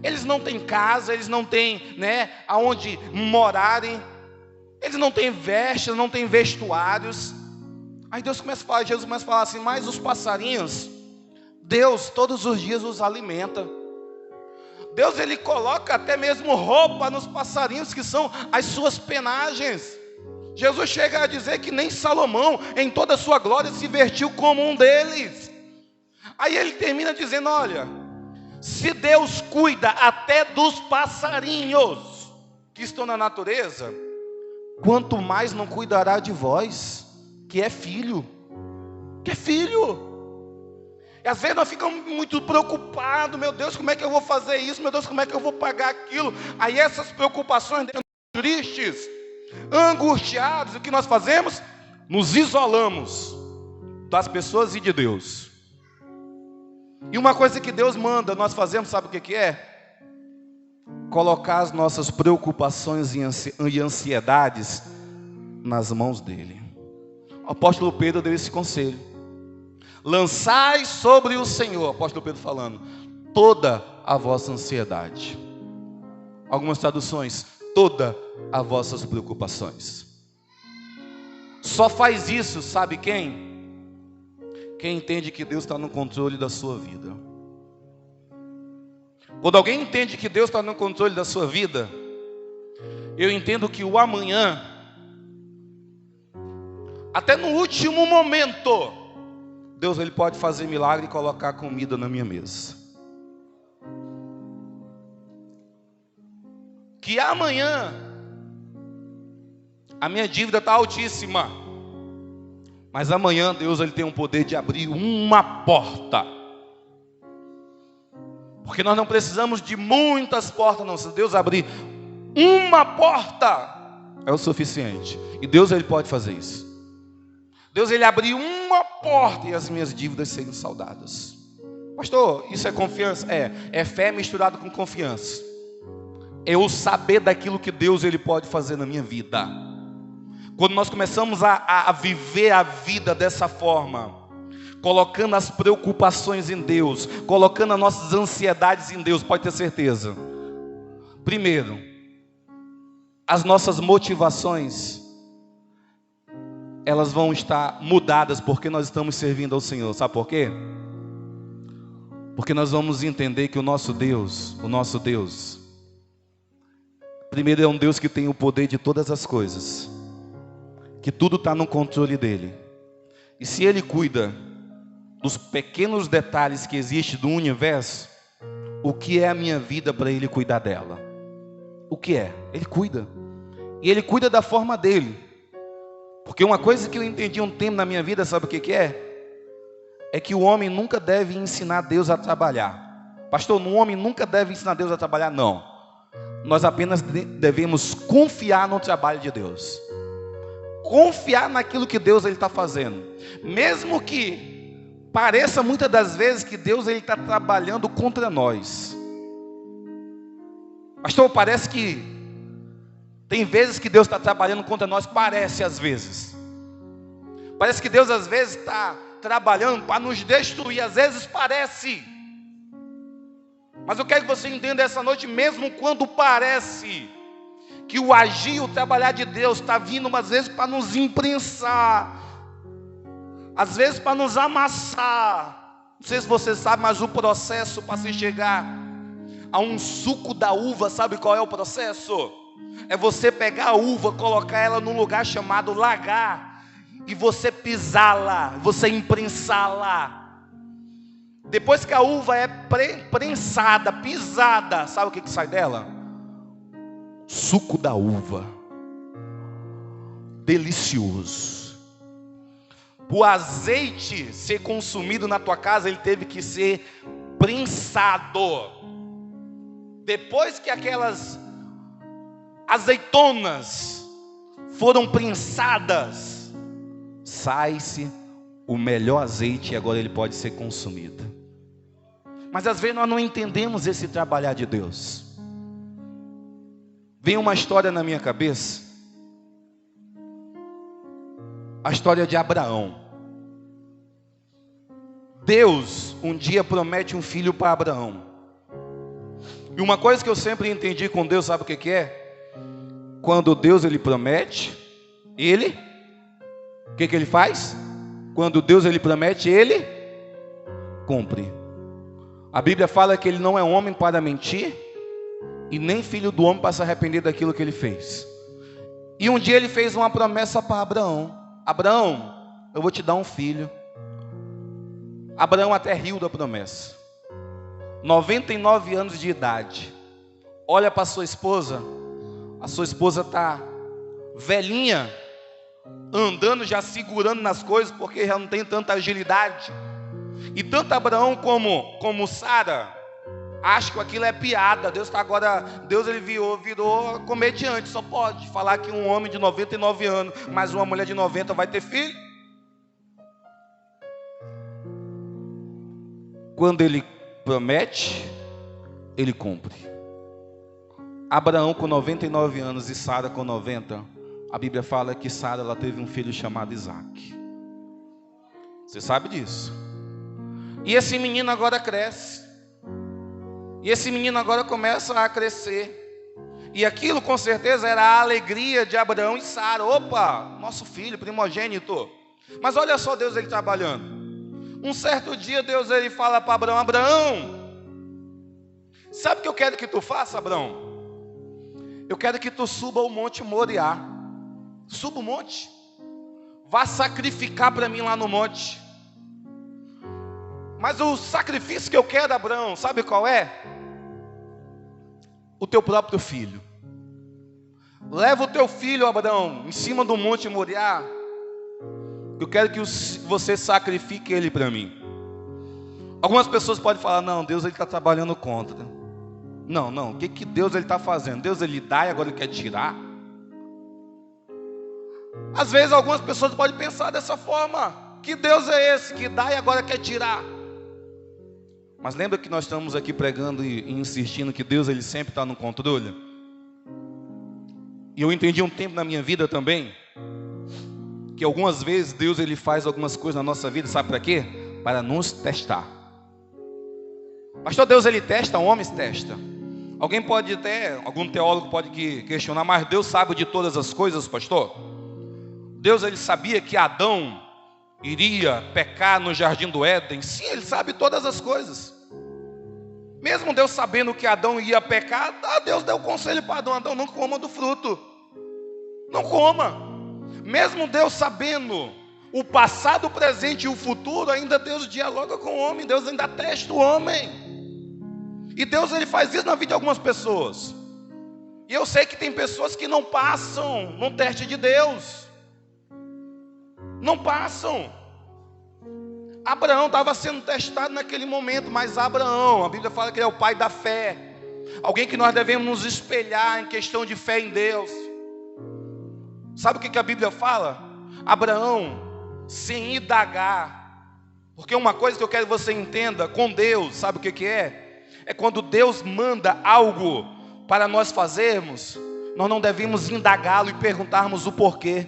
[SPEAKER 1] Eles não têm casa, eles não têm, aonde morarem, eles não têm vestes, não têm vestuários. Aí Jesus começa a falar assim, mas os passarinhos, Deus todos os dias os alimenta. Deus ele coloca até mesmo roupa nos passarinhos, que são as suas penagens. Jesus chega a dizer que nem Salomão, em toda a sua glória, se vestiu como um deles. Aí ele termina dizendo, olha, se Deus cuida até dos passarinhos que estão na natureza, quanto mais não cuidará de vós, que é filho. E às vezes nós ficamos muito preocupados, meu Deus, como é que eu vou fazer isso? Meu Deus, como é que eu vou pagar aquilo? Aí essas preocupações tristes, angustiados, o que nós fazemos? Nos isolamos das pessoas e de Deus. E uma coisa que Deus manda nós fazemos, sabe o que é? Colocar as nossas preocupações e ansiedades nas mãos dele. O apóstolo Pedro deu esse conselho: lançai sobre o Senhor, apóstolo Pedro falando, toda a vossa ansiedade. Algumas traduções, toda as vossas preocupações. Só faz isso, sabe quem? Quem entende que Deus está no controle da sua vida. Quando alguém entende que Deus está no controle da sua vida, eu entendo que o amanhã, até no último momento, Deus ele pode fazer milagre e colocar comida na minha mesa. Que amanhã a minha dívida está altíssima, mas amanhã Deus ele tem o poder de abrir uma porta. Porque nós não precisamos de muitas portas, não. Se Deus abrir uma porta, é o suficiente. E Deus ele pode fazer isso. Deus ele abriu uma porta e as minhas dívidas serem saldadas. Pastor, isso é confiança? É fé misturada com confiança. É o saber daquilo que Deus ele pode fazer na minha vida. Quando nós começamos a viver a vida dessa forma, colocando as preocupações em Deus, colocando as nossas ansiedades em Deus, pode ter certeza. Primeiro, as nossas motivações, elas vão estar mudadas porque nós estamos servindo ao Senhor. Sabe por quê? Porque nós vamos entender que o nosso Deus, primeiro é um Deus que tem o poder de todas as coisas, que tudo está no controle dele. E se ele cuida dos pequenos detalhes que existem do universo, o que é a minha vida para ele cuidar dela? O que é? Ele cuida. E ele cuida da forma dele. Porque uma coisa que eu entendi um tempo na minha vida, sabe o que é? É que o homem nunca deve ensinar Deus a trabalhar. Pastor, o homem nunca deve ensinar Deus a trabalhar, não. Nós apenas devemos confiar no trabalho de Deus. Confiar naquilo que Deus está fazendo. Mesmo que pareça muitas das vezes que Deus está trabalhando contra nós. Pastor, parece que tem vezes que Deus está trabalhando contra nós, parece às vezes. Parece que Deus às vezes está trabalhando para nos destruir, às vezes parece. Mas eu quero que você entenda essa noite, mesmo quando parece que o agir, o trabalhar de Deus está vindo, às vezes para nos imprensar, às vezes para nos amassar. Não sei se você sabe, mas o processo para se chegar a um suco da uva, sabe qual é o processo? É você pegar a uva, colocar ela num lugar chamado lagar, e você pisá-la, você imprensá-la. Depois que a uva é prensada, pisada, sabe o que sai dela? Suco da uva. Delicioso. O azeite ser consumido na tua casa, ele teve que ser prensado. Depois que aquelas azeitonas foram prensadas, sai-se o melhor azeite e agora ele pode ser consumido. Mas às vezes nós não entendemos esse trabalhar de Deus. Vem uma história na minha cabeça, a história de Abraão. Deus um dia promete um filho para Abraão. E uma coisa que eu sempre entendi com Deus, sabe o que é? Quando Deus ele promete, ele, o que ele faz? Quando Deus ele promete, ele cumpre. A Bíblia fala que ele não é homem para mentir, e nem filho do homem para se arrepender daquilo que ele fez. E um dia ele fez uma promessa para Abraão: Abraão, eu vou te dar um filho. Abraão até riu da promessa. 99 anos de idade. Olha para sua esposa. A sua esposa está velhinha, andando já segurando nas coisas, porque já não tem tanta agilidade. E tanto Abraão como Sara acham que aquilo é piada. Deus ele virou comediante. Só pode falar que um homem de 99 anos mais uma mulher de 90 vai ter filho. Quando ele promete, ele cumpre. Abraão com 99 anos e Sara com 90, a Bíblia fala que Sara ela teve um filho chamado Isaac. Você sabe disso. E esse menino agora cresce. E esse menino agora começa a crescer. E aquilo com certeza era a alegria de Abraão e Sara. Opa, nosso filho primogênito. Mas olha só Deus ele trabalhando. Um certo dia Deus ele fala para Abraão: Abraão, sabe o que eu quero que tu faça, Abraão? Eu quero que tu suba o monte Moriá. Suba o monte. Vá sacrificar para mim lá no monte. Mas o sacrifício que eu quero, Abraão, sabe qual é? O teu próprio filho. Leva o teu filho, Abraão, em cima do monte Moriá. Eu quero que você sacrifique ele para mim. Algumas pessoas podem falar: não, Deus ele está trabalhando contra. Não, o que Deus ele está fazendo? Deus ele dá e agora ele quer tirar? Às vezes algumas pessoas podem pensar dessa forma: que Deus é esse que dá e agora quer tirar? Mas lembra que nós estamos aqui pregando e insistindo que Deus ele sempre está no controle? E eu entendi um tempo na minha vida também que algumas vezes Deus ele faz algumas coisas na nossa vida, sabe para quê? Para nos testar. Pastor, Deus ele testa, homens testa. Alguém pode até, algum teólogo pode questionar: mas Deus sabe de todas as coisas, pastor? Deus ele sabia que Adão iria pecar no jardim do Éden? Sim, ele sabe todas as coisas. Mesmo Deus sabendo que Adão ia pecar, Deus deu conselho para Adão: Adão, não coma do fruto. Não coma. Mesmo Deus sabendo o passado, o presente e o futuro, ainda Deus dialoga com o homem. Deus ainda testa o homem. E Deus ele faz isso na vida de algumas pessoas. E eu sei que tem pessoas que não passam no teste de Deus. Não passam. Abraão estava sendo testado naquele momento, mas Abraão, a Bíblia fala que ele é o pai da fé. Alguém que nós devemos nos espelhar em questão de fé em Deus. Sabe o que a Bíblia fala? Abraão, sem indagar. Porque uma coisa que eu quero que você entenda com Deus, sabe o que é? É quando Deus manda algo para nós fazermos, nós não devemos indagá-lo e perguntarmos o porquê.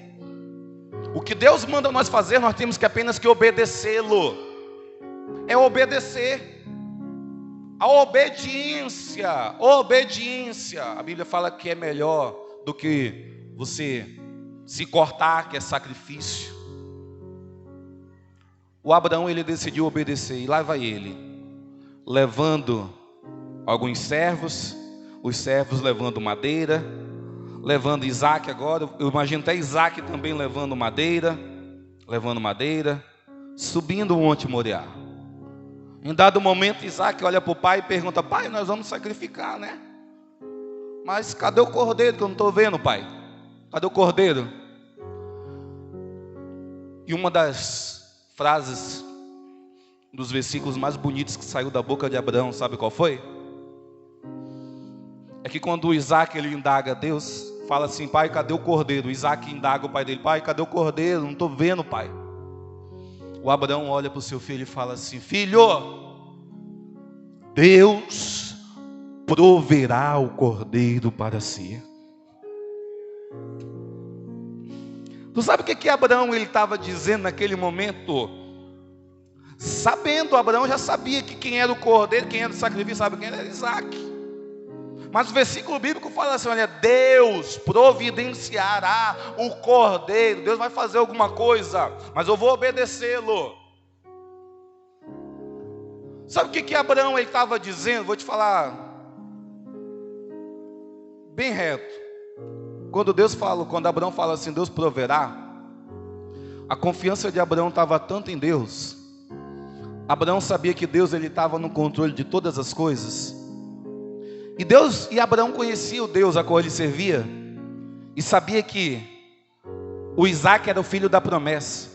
[SPEAKER 1] O que Deus manda nós fazer, nós temos que apenas que obedecê-lo. É obedecer. A obediência. A Bíblia fala que é melhor do que você se cortar, que é sacrifício. O Abraão ele decidiu obedecer, e lá vai ele, levando alguns servos, os servos levando madeira, levando Isaac agora, eu imagino até Isaac também levando madeira, subindo o monte Moriá. Em dado momento Isaac olha para o pai e pergunta: pai, nós vamos sacrificar, né? Mas cadê o cordeiro que eu não estou vendo, pai? Cadê o cordeiro? E uma das frases, dos versículos mais bonitos que saiu da boca de Abraão, sabe qual foi? É que quando Isaac ele indaga Deus, fala assim: pai, cadê o cordeiro? Isaac indaga o pai dele: pai, cadê o cordeiro? Não estou vendo, pai. O Abraão olha para o seu filho e fala assim: filho, Deus proverá o cordeiro para si. Tu sabe o que Abraão ele estava dizendo naquele momento? Sabendo, Abraão já sabia que quem era o cordeiro, quem era o sacrifício, sabe quem era? Isaac. Mas o versículo bíblico fala assim: olha, Deus providenciará o cordeiro. Deus vai fazer alguma coisa, mas eu vou obedecê-lo. Sabe o que Abraão ele estava dizendo? Vou te falar bem reto. Quando Abraão fala assim, Deus proverá, a confiança de Abraão estava tanto em Deus. Abraão sabia que Deus ele estava no controle de todas as coisas. E Abraão conhecia o Deus a qual ele servia, e sabia que o Isaac era o filho da promessa.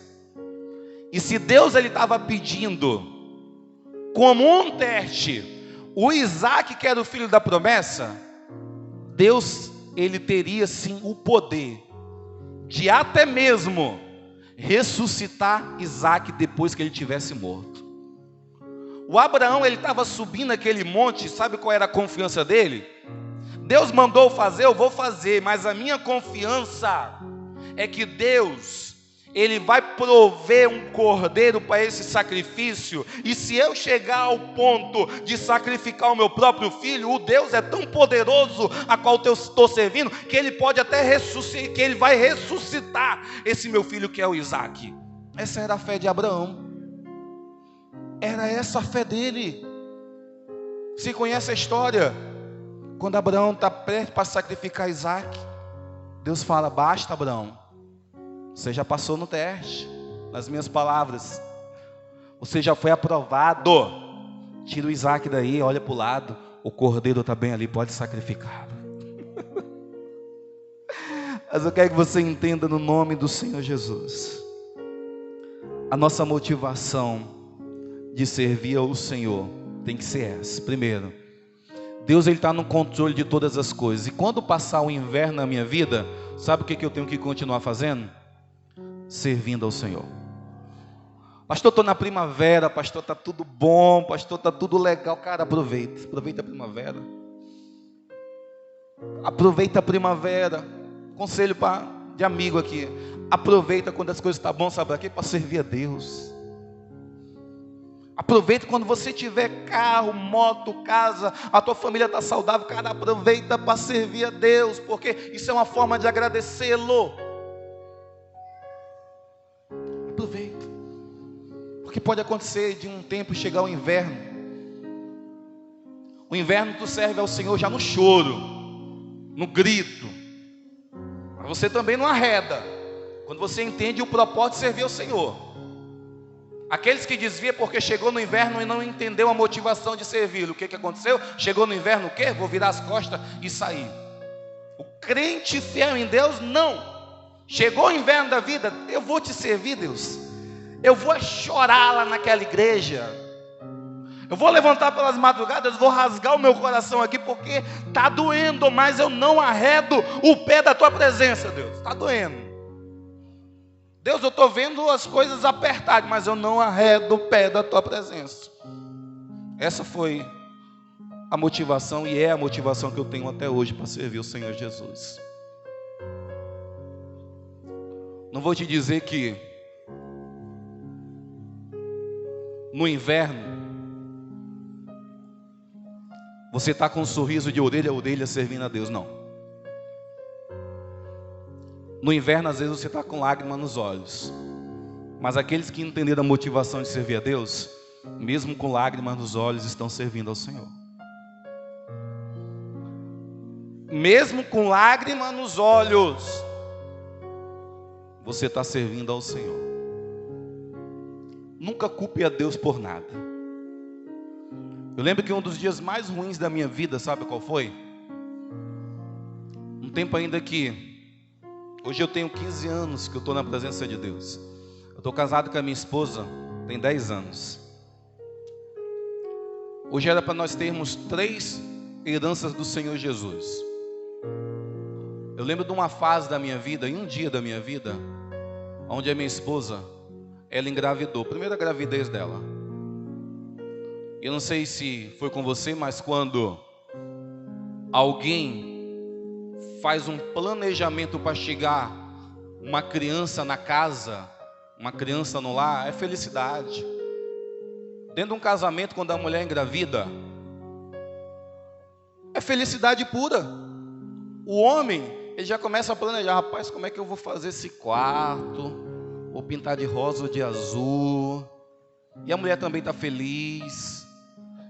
[SPEAKER 1] E se Deus ele estava pedindo como um teste o Isaac, que era o filho da promessa, Deus ele teria sim o poder de até mesmo ressuscitar Isaac depois que ele tivesse morto. O Abraão ele estava subindo aquele monte, sabe qual era a confiança dele? Deus mandou fazer, eu vou fazer, mas a minha confiança é que Deus, Ele vai prover um cordeiro para esse sacrifício. E se eu chegar ao ponto de sacrificar o meu próprio filho, o Deus é tão poderoso a qual eu estou servindo, que Ele pode até ressuscitar, que Ele vai ressuscitar esse meu filho que é o Isaque. Essa era a fé de Abraão. Era essa a fé dele. Você conhece a história? Quando Abraão está prestes para sacrificar Isaque, Deus fala: basta, Abraão, você já passou no teste. Nas minhas palavras, você já foi aprovado. Tira o Isaque daí, olha para o lado, o cordeiro está bem ali, pode sacrificar. Mas eu quero que você entenda no nome do Senhor Jesus, a nossa motivação de servir ao Senhor tem que ser essa. Primeiro, Deus está no controle de todas as coisas. E quando passar o inverno na minha vida, sabe o que eu tenho que continuar fazendo? Servindo ao Senhor. Pastor, estou na primavera. Pastor, está tudo bom. Pastor, está tudo legal. Cara, aproveita a primavera. Aproveita a primavera. Conselho de amigo aqui: aproveita quando as coisas estão bom, sabe para quê? Para servir a Deus. Aproveita quando você tiver carro, moto, casa, a tua família está saudável. Cara, aproveita para servir a Deus, porque isso é uma forma de agradecê-lo. Aproveita, porque pode acontecer de um tempo chegar o inverno. O inverno tu serve ao Senhor já no choro, no grito, mas você também não arreda, quando você entende o propósito de servir ao Senhor. Aqueles que desviam porque chegou no inverno e não entendeu a motivação de servir, o que aconteceu? Chegou no inverno, o quê? Vou virar as costas e sair. O crente fiel em Deus, não. Chegou o inverno da vida, eu vou te servir, Deus. Eu vou chorar lá naquela igreja. Eu vou levantar pelas madrugadas, vou rasgar o meu coração aqui, porque está doendo, mas eu não arredo o pé da tua presença, Deus. Está doendo. Deus, eu estou vendo as coisas apertadas, mas eu não arredo o pé da tua presença. Essa foi a motivação e é a motivação que eu tenho até hoje para servir o Senhor Jesus. Não vou te dizer que no inverno você está com um sorriso de orelha a orelha servindo a Deus, não. No inverno às vezes você está com lágrima nos olhos, mas aqueles que entenderam a motivação de servir a Deus, mesmo com lágrimas nos olhos, estão servindo ao Senhor. Mesmo com lágrima nos olhos, você está servindo ao Senhor. Nunca culpe a Deus por nada. Eu lembro que um dos dias mais ruins da minha vida, sabe qual foi? Um tempo ainda que, hoje eu tenho 15 anos que eu estou na presença de Deus. Eu estou casado com a minha esposa, tem 10 anos. Hoje era para nós termos 3 heranças do Senhor Jesus. Eu lembro de uma fase da minha vida, em um dia da minha vida, onde a minha esposa, ela engravidou, primeira gravidez dela. Eu não sei se foi com você, mas quando alguém faz um planejamento para chegar uma criança na casa, uma criança no lar, é felicidade. Dentro de um casamento, quando a mulher engravida, é felicidade pura. O homem, ele já começa a planejar: rapaz, como é que eu vou fazer esse quarto? Vou pintar de rosa ou de azul. E a mulher também está feliz.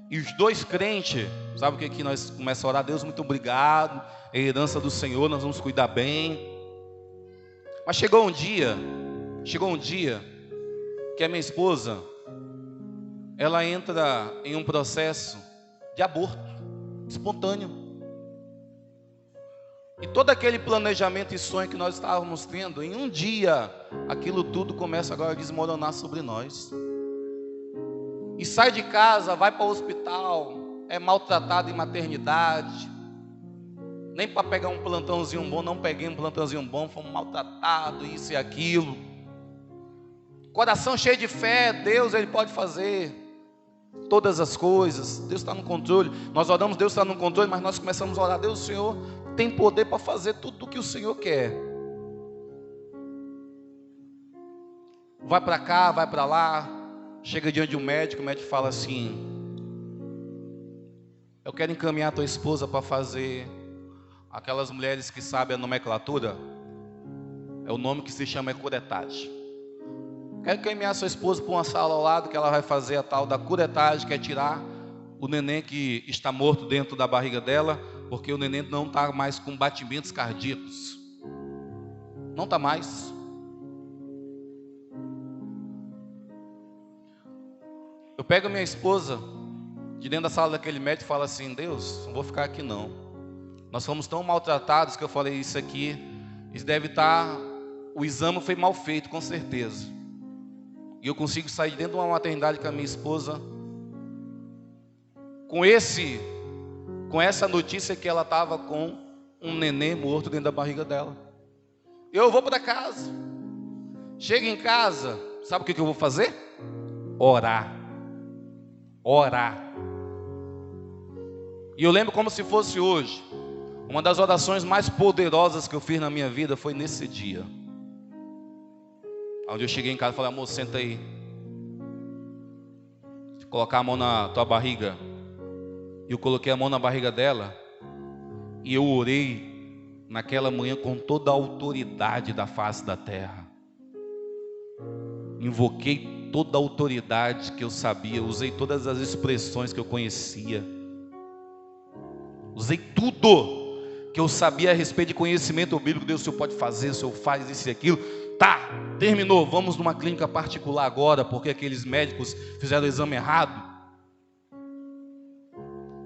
[SPEAKER 1] E os dois crentes, sabe o que nós começamos a orar? Deus, muito obrigado, é a herança do Senhor, nós vamos cuidar bem. Mas chegou um dia que a minha esposa, ela entra em um processo de aborto espontâneo. E todo aquele planejamento e sonho que nós estávamos tendo, em um dia, aquilo tudo começa agora a desmoronar sobre nós. E sai de casa, vai para o hospital, é maltratado em maternidade. Nem para pegar um plantãozinho bom, não peguei um plantãozinho bom, fomos maltratados, isso e aquilo. Coração cheio de fé, Deus, Ele pode fazer todas as coisas, Deus está no controle. Nós oramos, Deus está no controle, mas nós começamos a orar: Deus, o Senhor tem poder para fazer tudo o que o Senhor quer. vai para cá, vai para lá, chega diante de um médico, o médico fala assim: eu quero encaminhar a tua esposa para fazer, aquelas mulheres que sabem a nomenclatura, é o nome que se chama curetagem. Quero encaminhar a sua esposa para uma sala ao lado, que ela vai fazer a tal da curetagem, que é tirar o neném que está morto dentro da barriga dela, porque o neném não está mais com batimentos cardíacos. Não está mais. Eu pego a minha esposa de dentro da sala daquele médico e falo assim: Deus, não vou ficar aqui não. Nós fomos tão maltratados que eu falei, isso aqui, isso deve estar, o exame foi mal feito, com certeza. E eu consigo sair de dentro de uma maternidade com a minha esposa com essa notícia que ela estava com um neném morto dentro da barriga dela. Eu vou para casa. Chego em casa, sabe o que eu vou fazer? Orar. E eu lembro como se fosse hoje. Uma das orações mais poderosas que eu fiz na minha vida foi nesse dia, onde eu cheguei em casa e falei: amor, senta aí, colocar a mão na tua barriga. E eu coloquei a mão na barriga dela, e eu orei naquela manhã com toda a autoridade da face da terra. Invoquei toda a autoridade que eu sabia, usei todas as expressões que eu conhecia, usei tudo que eu sabia a respeito de conhecimento bíblico. Deus, o Senhor pode fazer, o Senhor faz isso e aquilo. Tá, terminou, vamos numa clínica particular agora, porque aqueles médicos fizeram o exame errado.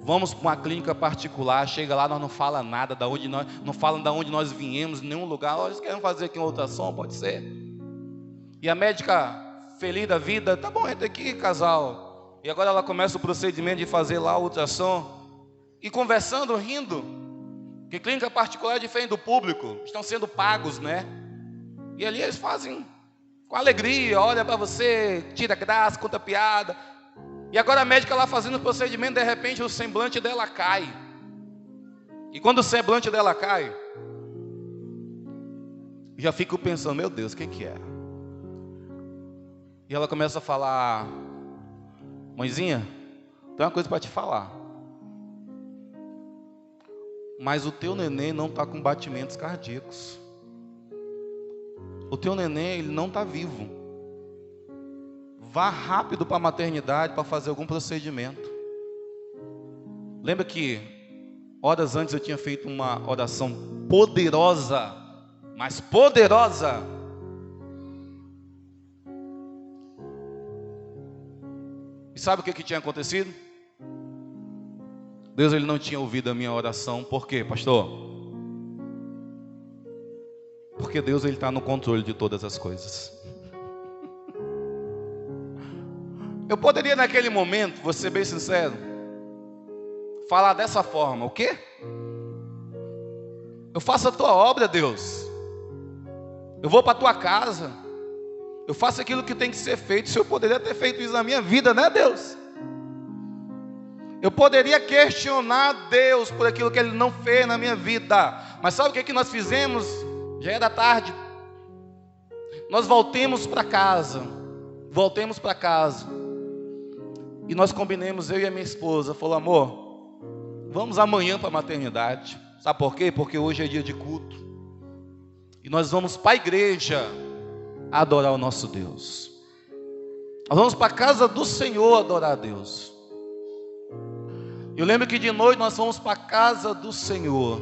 [SPEAKER 1] Vamos para uma clínica particular, chega lá, nós não fala nada, não falam de onde nós viemos, em nenhum lugar. Olha, eles querem fazer aqui uma ultrassom, pode ser? E a médica, feliz da vida: tá bom, entra aqui, casal. E agora ela começa o procedimento de fazer lá a ultrassom, e conversando, rindo, que clínica particular é diferente do público, estão sendo pagos, né? E ali eles fazem com alegria, olha para você, tira graça, conta piada. E agora a médica lá fazendo o procedimento, de repente o semblante dela cai. E quando o semblante dela cai, já fico pensando: meu Deus, o que é? E ela começa a falar: mãezinha, tem uma coisa para te falar. Mas o teu neném não está com batimentos cardíacos. O teu neném, ele não está vivo. Vá rápido para a maternidade para fazer algum procedimento. Lembra que horas antes eu tinha feito uma oração poderosa, mas poderosa. E sabe o que tinha acontecido? Deus, ele não tinha ouvido a minha oração. Por quê, pastor? Porque Deus, ele está no controle de todas as coisas. Eu poderia naquele momento, vou ser bem sincero, falar dessa forma: o quê? Eu faço a tua obra, Deus. Eu vou para a tua casa. Eu faço aquilo que tem que ser feito. Se eu poderia ter feito isso na minha vida, né, Deus? Eu poderia questionar Deus por aquilo que Ele não fez na minha vida. Mas sabe o que nós fizemos? Já era tarde. Nós voltemos para casa. E nós combinamos, eu e a minha esposa. Falou: amor, vamos amanhã para a maternidade. Sabe por quê? Porque hoje é dia de culto. E nós vamos para a igreja adorar o nosso Deus. Nós vamos para a casa do Senhor adorar a Deus. Eu lembro que de noite nós fomos para a casa do Senhor.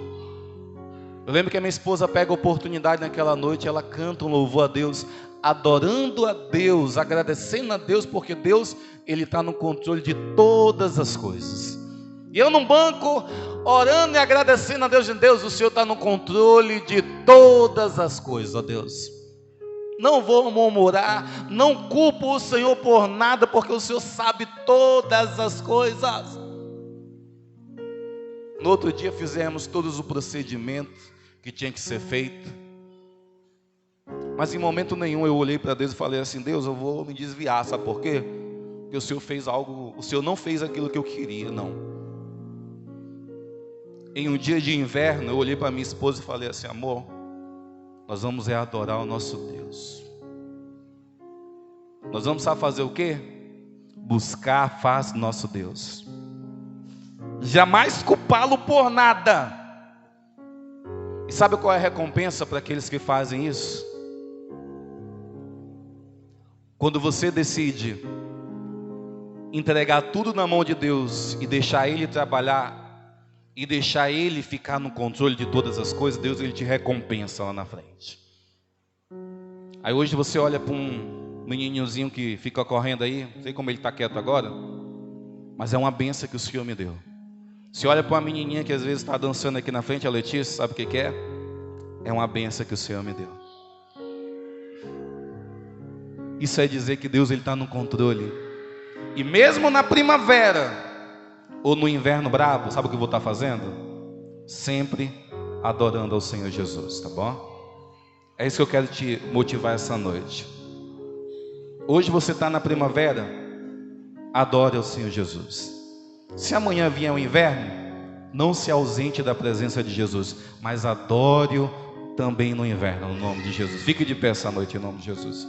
[SPEAKER 1] Eu lembro que a minha esposa pega a oportunidade naquela noite, ela canta um louvor a Deus, adorando a Deus, agradecendo a Deus, porque Deus, Ele está no controle de todas as coisas. E eu num banco, orando e agradecendo a Deus, Deus, o Senhor está no controle de todas as coisas, ó Deus. Não vou murmurar, não culpo o Senhor por nada, porque o Senhor sabe todas as coisas. No outro dia fizemos todos os procedimentos que tinha que ser feito. Mas em momento nenhum eu olhei para Deus e falei assim: Deus, eu vou me desviar, sabe por quê? Porque o Senhor fez algo, o Senhor não fez aquilo que eu queria, não. Em um dia de inverno eu olhei para minha esposa e falei assim: amor, nós vamos adorar o nosso Deus. Nós vamos precisar fazer o quê? Buscar a face do nosso Deus. Jamais culpá-lo por nada. E sabe qual é a recompensa para aqueles que fazem isso? Quando você decide entregar tudo na mão de Deus e deixar Ele trabalhar e deixar Ele ficar no controle de todas as coisas, Deus Ele te recompensa lá na frente. Aí hoje você olha para um menininhozinho que fica correndo aí, não sei como ele está quieto agora, mas é uma benção que o Senhor me deu. Você olha para uma menininha que às vezes está dançando aqui na frente, a Letícia, sabe o que é? É uma benção que o Senhor me deu. Isso é dizer que Deus está no controle. E mesmo na primavera ou no inverno bravo, sabe o que eu vou estar fazendo? Sempre adorando ao Senhor Jesus, tá bom? É isso que eu quero te motivar essa noite. Hoje você está na primavera, adore ao Senhor Jesus. Se amanhã vier o inverno, não se ausente da presença de Jesus, mas adore-o também no inverno, no nome de Jesus. Fique de pé essa noite em nome de Jesus.